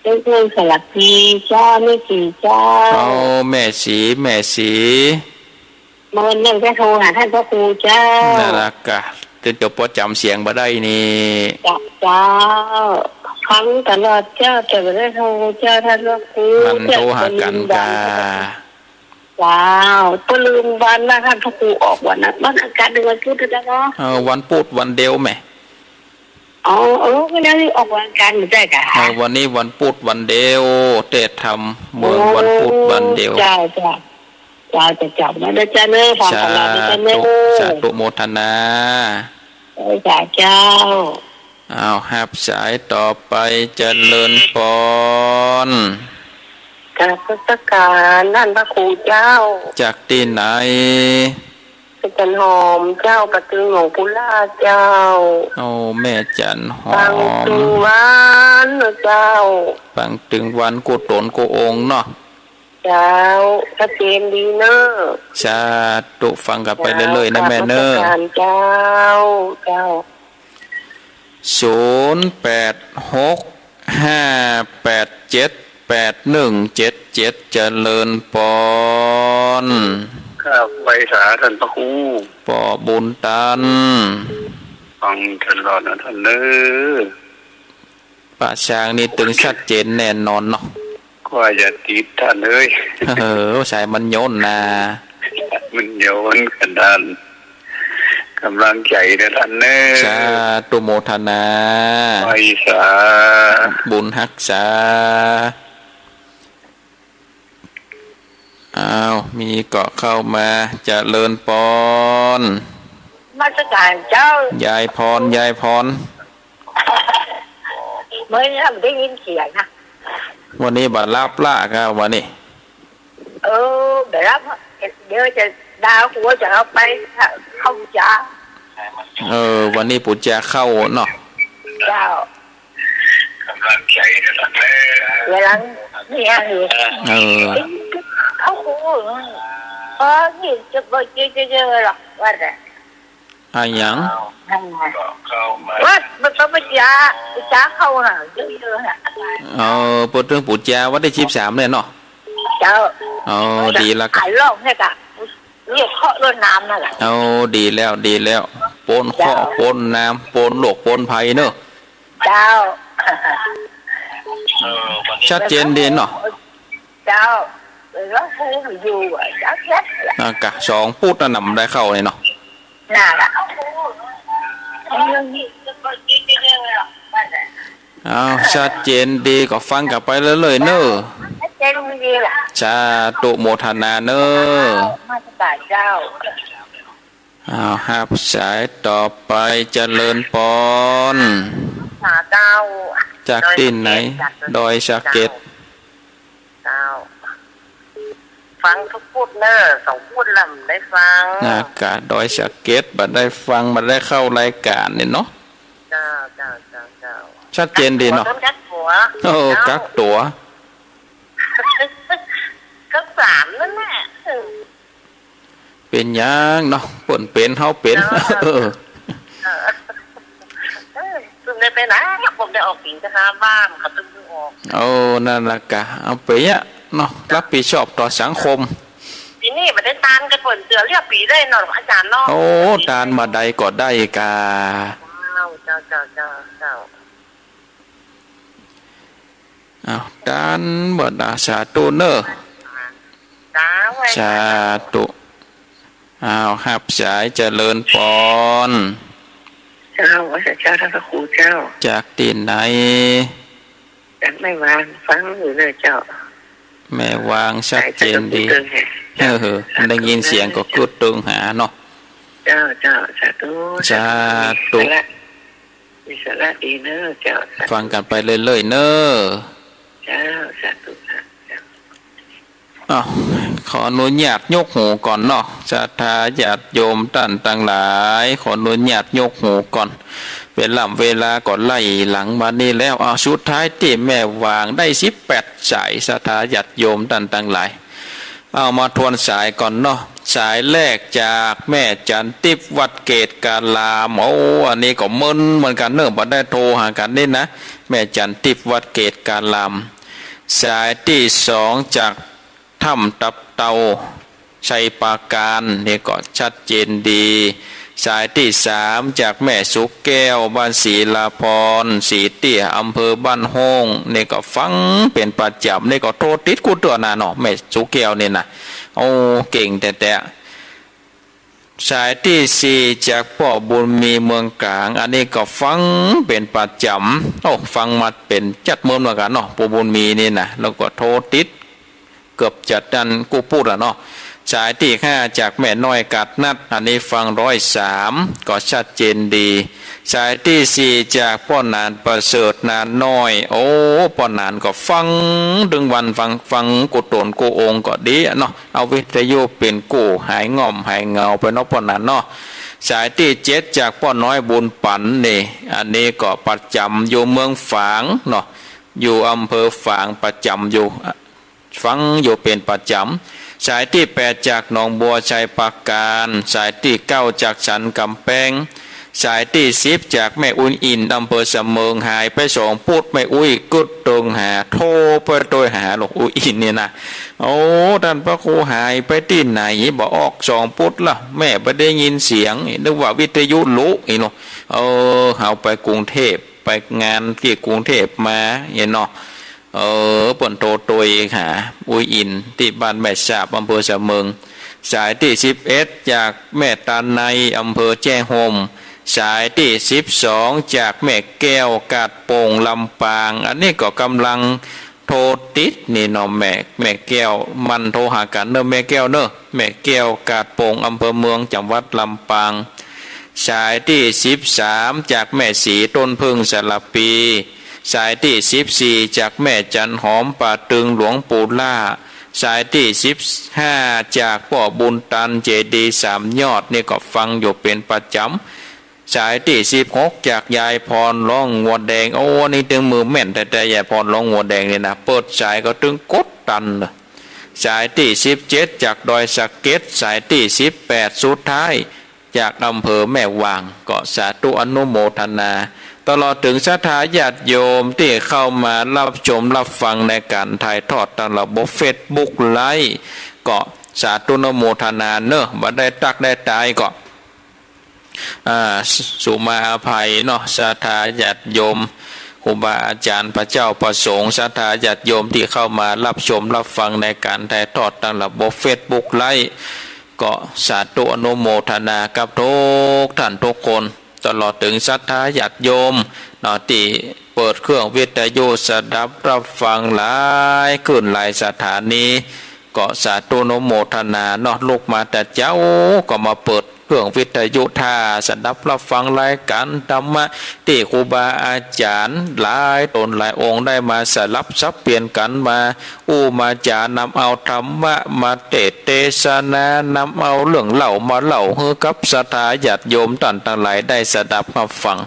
เรื่องสลักพีเจ้าไม่กี่เจ้า เอาแม่สี เมื่อนั่งจะโทรหาท่านพระครูเจ้า น่ารักกะเดี๋ยวพอจำเสียงมาได้นี่ จับเจ้าครั้งตลอดเจ้าแต่ไม่ได้โทรเจ้าท่านพระครู มันโทรหากันกา ว้าวก็ลืมวันว่าท่านพระครูออกวันนั้นวันอากาศเดือนพุธนะเนาะ วันพุธวันเดียวไหม อ๋อไม่ได้ออกวันการไม่ได้กะ วันนี้วันพุธวันเดียวเตะทำเมืองวันพุธวันเดียว เจ้าจะจับนะเด้อจ้าเนื้อฟัง สา ของเราเด้อจ้าเนื้ ธุ อ สาธุโมทนา เจ้า เอาฮับสายต่อไปเจริญปอน กราบพุทธการท่านพระครูเจ้า จากที่ไหน เป็นจันหอมเจ้าประตือหลวงพุล่าเจ้า เอาแม่จันหอ ฟัง ม ตือวันเจ้า ฟังถึงวันกูตนกูองค์เนาะ เจ้าชัดเจนดีเนอะ สาธุฟังกันไปเรื่อยๆนะแม่เนอะ กราบพุทธการเจ้า 0865878177เจริญปอน ครับไปสาท่านพระครู ปอบุญตัน ฟังตลอดนะท่านเด้อ ป่าช้างนี่ตึงชัดเจนแน่นอนเนาะ ก็อย่าติดท่านเอ้ย สายมันโยนนะ มันโยนกันท่านกำลังใจนะท่านเด้อ สาธุโมทนา ไปสา บุญฮักษาอ้าวมีเกาะเข้ามาเจริญปอน มาสการเจ้าย ายพร เมื่อนี้ได้ยินเสียงนะ วันนี้บัดลาบล่าครับวันนี้ เดี๋ยวรับเดี๋ยวจะดาวหัวจะเอาไปเข้าจ้า วันนี้ปุจจาเข้าเนาะ เจ้าก ำลังใจนะท่านเด้อ เวลาเนี่ยอยู่ เขาคูนี่จะไปเจอหรอกว่าแต่ อะหยัง เข้ามา ว่ามันต้องไปจ้าเข้าน่ะเยอะๆน่ะ พูดเรื่องปุจจาวัดได้13เลยเนาะ เจ้า ดีละ ขายรอบเนี่ยกะเรียกเคาะรถน้ำนั่นแหละ ดีแล้วปนข้อปนน้ำปนโลกปนภัยเนอะ เจ้า ชัดเจนดีเนาะ เจ้าแล้วให้อยู่อ่ะเจ้าแค่ กะ2พูดนำได้เข้าเลยเนาะ น่าละเรื่องนี้จะไปเจอหรอกว่าแต่ ชัดเจนดีก็ฟังกันไปเรื่อยๆเนอะ เจนดีแหละ สาธุโมทนาเนอะ มาสการเจ้า ฮับสายต่อไปเจริญปอน หาเจ้า จากที่ไหนดอยสะเก็ด เจ้าฟังทุกพูดเนอะ2พูดลำได้ฟัง ดอยสะเก็ดบัดได้ฟังบัดได้เข้ารายการเนี่ยเนาะ เจ้า ชัดเจนดีเนาะ ต้องจัดหัว กักตัว กัก3นั่นแหละ เป็นยังเนาะเปิ่นเป็นเฮาเป็น ซึ่งได้ไปไหนผมได้ออกปีนะคะบ้านเขาตึงออก นั่นล่ะกะเอาไปอะเนาะรับผิดชอบต่อสังคม ทีนี้มันได้ตานกันฝนเสือเรียกปีได้นอนอาจารย์เนาะ ตานมาใดก็ได้กา เจ้า ตานบ่ดาสาธุเนอะ จ้าไว้ สาธุฮับสายเจริญปอน เจ้าว่าเจ้าท่านพระครูเจ้า จากที่ไหน จากไม่วางฟังอยู่เลยเจ้า แม่วางชัดเจนดีได้ยินเสียงก็กึดตึงหาเนาะ เจ้าสาธุ สาธุ มีสาระดีเนอะเจ้า ฟังกันไปเรื่อยๆเนอะ สาธุขออนุญาตยกหูก่อนเนาะศรัทธาญาติโยมท่านต่างหลายขออนุญาตยกหูก่อนเวลาก่อนไล่หลังมานี่แล้วสุดท้ายที่แม่วางได้18สายศรัทธาญาติโยมท่านต่างหลายเอามาทวนสายก่อนเนาะสายแรกจากแม่จันทิพย์วัดเกตกาลามอันนี้ก็มึนเหมือนกันเนิ่มบ่ได้โทรหากันนี่นะแม่จันทิพย์วัดเกตกาลามสายที่2จากถ้ำตับเตาชัยปราการนี่ก็ชัดเจนดีสายที่3จากแม่สุกแก้วบ้านศรีลาพรศรีเตี้ยอำเภอบ้านโฮงนี่ก็ฟังเป็นประจำนี่ก็โทรติดกูตัวนาเนาะแม่สุกแก้วนี่นะเก่งแต่สายที่4จากพ่อบุญมีเมืองกลางอันนี้ก็ฟังเป็นประจำฟังมาเป็นจัดเมืองเหมือนกันเนาะพ่อบุญมีนี่นะแล้วก็โทรติดเกือบจัดดันกูพูดเนาะสายที่5จากแม่น้อยกัดนัดอันนี้ฟัง103ก็ชัดเจนดีสายที่4จากพ่อนานประเสริฐนานน้อยพ่อนานก็ฟังดึงวันฟังกูโตนกูองก็ดีเนาะเอาวิทยุเป็นกูหายง่อมหายเงาไปเนาะพ่อนานเนาะสายที่7จากพ่อน้อยบุญปันนี่อันนี้ก็ประจำอยู่เมืองฝางเนาะอยู่อำเภอฝางประจำอยู่ฟังอยู่เป็นประจำสายที่8จากหนองบัวชัยปราการสายที่9จากสันกำแพงสายที่10จากแม่อุ่นอินอำเภอเสมิงหายไป2พูดแม่อุ้ยกุดตรงหาโทรไปโดยหาหลวงอุ่นอินนี่นะท่านพระครูหายไปที่ไหนบอกออก2พูดละแม่ไม่ได้ยินเสียงนึกว่าวิทยุรู้อีเนาะเอาไปกรุงเทพไปงานที่กรุงเทพมาเนาะปนโตตัวหาอุยอินที่บ้านแม่สาบอำเภอเสมิงสายที่11จากแม่ตาในอำเภอแจ้ห่มสายที่12จากแม่แก้วกาดโป่งลำปางอันนี้ก็กำลังโทรติดนี่เนาะแม่แก้วมันโทรหากันเนอะแม่แก้วเนอะแม่แก้วกาดโป่งอำเภอเมืองจังหวัดลำปางสายที่13จากแม่สีต้นพึ่งสระปีสายที่14จากแม่จันหอมป่าตึงหลวงปู่ล่าสายที่15จากพ่อบุญตันเจดี3ยอดนี่ก็ฟังอยู่เป็นประจำสายที่16จากยายพรร้องงัวแดงนี่ถึงมือแม่นแต่ยายพรร้องงัวแดงนี่นะเปิดสายก็ถึงกดตันเลยสายที่17จากดอยสะเก็ดสายที่18สุดท้ายจากอำเภอแม่วางก็สาธุอนุโมทนาตลอดถึงศรัทธาญาติโยมที่เข้ามารับชมรับฟังในการถ่ายทอดทางระบบเฟซบุ๊กไลฟ์ก็สาธุอนุโมทนาเนอะบ่ได้ตักได้ตายก็สุมาอภัยเนาะศรัทธาญาติโยมครูบาอาจารย์พระเจ้าประสงค์ศรัทธาญาติโยมที่เข้ามารับชมรับฟังในการถ่ายทอดทางระบบเฟซบุ๊กไลฟ์ก็สาธุอนุโมทนากับทุกท่านทุกคนตลอดถึงศรัทธาญาติโยมที่เปิดเครื่องวิทยุสดับรับฟังหลายขึ้นหลายสถานีก็สาธุอนุโมทนาลูกมาแต่เจ้าก็มาเปิดเครื่องวิทยุท่าสดับรับฟังรายการธรรมะที่ครูบาอาจารย์หลายตนหลายองค์ได้มาสลับซับเปลี่ยนกันมามาจานำเอาธรรมะมาเทศนานำเอาเรื่องเล่ามาเล่าให้กับศรัทธาญาติโยมท่านทั้งหลายได้สดับรับฟัง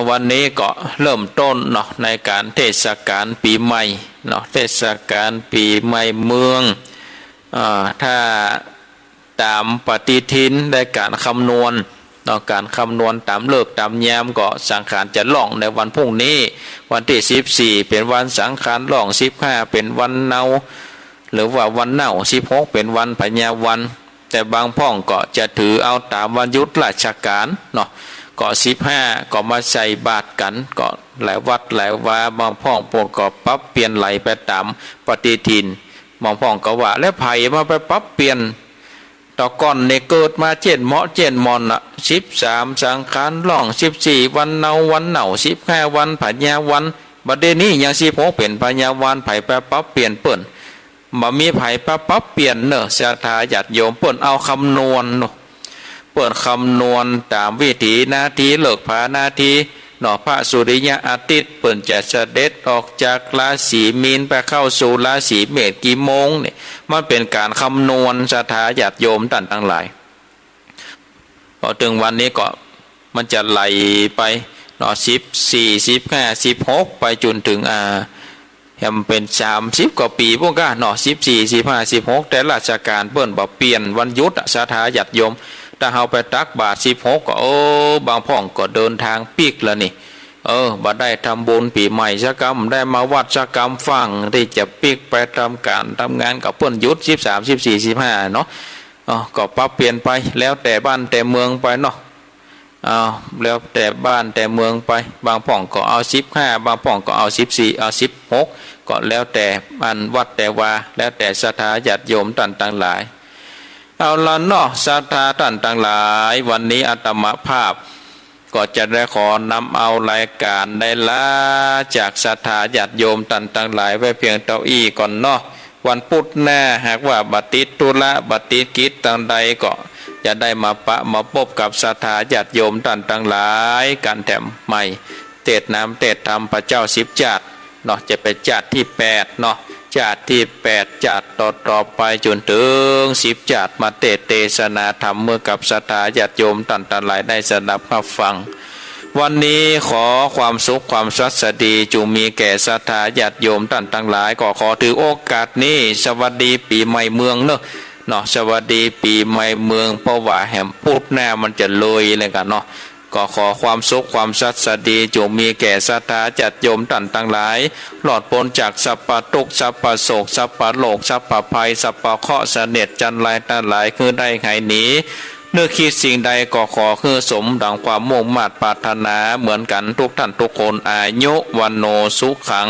วันนี้ก็เริ่มต้นในการเทศกาลปีใหม่เทศกาลปีใหม่เมืองถ้าตามปฏิทินได้การคำนวณการคำนวณตามเลิกตามยามก็สังขารจะล่องในวันพรุ่งนี้วันที่14เป็นวันสังขารล่อง15เป็นวันเนาหรือว่าวันเน่า16เป็นวันพญาวันแต่บางพ่องก็จะถือเอาตามวันหยุดราชการก็15ก็มาใส่บาตรกันก็หลายวัดหลายวาบางพ่องพวกก็ปรับเปลี่ยนไหลไปตามปฏิทินบางพ่องก็ว่าแล้วไผมาไปปรับเปลี่ยนตะก่อนเนี่ยเกิดมาเจนเหมาะเจนมอน13สังขารล่อง14วันเนา15วันพญาวันบัดนี้ยัง16เป็นพญาวันไผไปปรับเปลี่ยนเปิ้นบ่มีไผไปปรับเปลี่ยนศรัทธาญาติโยมเปิ้นเอาคำนวณเปิดคำนวณตามวิถีนาทีเลิกผานาที เนาะพระสุริยะอาทิตย์เปิ่นจะเสด็จออกจากราศีมีนไปเข้าสู่ราศีเมษกี่โมงเนี่ยมันเป็นการคำนวณศรัทธาญาติโยมท่านทั้งหลายพอถึงวันนี้ก็มันจะไหลไปเนาะ14 15 16ไปจนถึงแฮมเป็น30กว่าปีพวกกันเนาะ14 15 16แต่ราชการเปิ้นบ่เปลี่ยนวันหยุดศรัทธาญาติโยมถ้าเฮาไปตักบาตร16ก็บางพ่องก็เดินทางปีกแล้วนี่บ่ได้ทำบุญปีใหม่สักกรรมได้มาวัดสักกรรมฟังที่จะปีกไปทำการทำงานกับเปิ้นหยุด13 14 15เนาะก็ปรับเปลี่ยนไปแล้วแต่บ้านแต่เมืองไปเนาะแล้วแต่บ้านแต่เมืองไปบางพ่องก็เอา15บางพ่องก็เอา14เอา16ก็แล้วแต่อันวัดแต่ว่าแล้วแต่ศรัทธาญาติโยมท่านทั้งหลายเอาละเนาะศรัทธาท่านทั้งหลายวันนี้อาตมาภาพก็จะได้ขอนำเอารายการได้ละจากศรัทธาญาติโยมท่านทั้งหลายไว้เพียงเท่าอี้ก่อนเนาะวันพุธหน้าหากว่าบัติดธุระบัติดกิจต่างใดก็จะได้มามาพบกับศรัทธาญาติโยมท่านทั้งหลายกันแถมใหม่เทศน้ำเทศธรรมพระเจ้า10 จาดเนาะจะเป็นจาดที่8เนาะจาดที่8จาดต่อไปจนถึง10 จาดมาเทศนาธรรมเมื่อกับศรัทธาญาติโยมท่านทั้งหลายได้สดับรับฟังวันนี้ขอความสุขความสัสดีจงมีแก่ศรัทธาญาติโยมท่านทั้งหลายก็ขอถือโอกาสนี้สวัสดีปีใหม่เมืองเนาะสวัสดีปีใหม่เมืองเพราะว่าแห่มพูดหน้ามันจะเลยเลยกันเนาะก็ขอความสุขความสัสดีจงมีแก่ศรัทธาญาติโยมท่านทั้งหลายหลอดพ้นจากสัพพทุกข์สัพพโศกสัพพโลกสัพพภัยสัพพเคราะห์เสน็จจันไรทั้งหลายคือได้หายหนีเนื้อคิดสิ่งใดก็ขอคือสมดังความมุ่งมั่นปรารถนาเหมือนกันทุกท่านทุกคนอายุวันโนสุขัง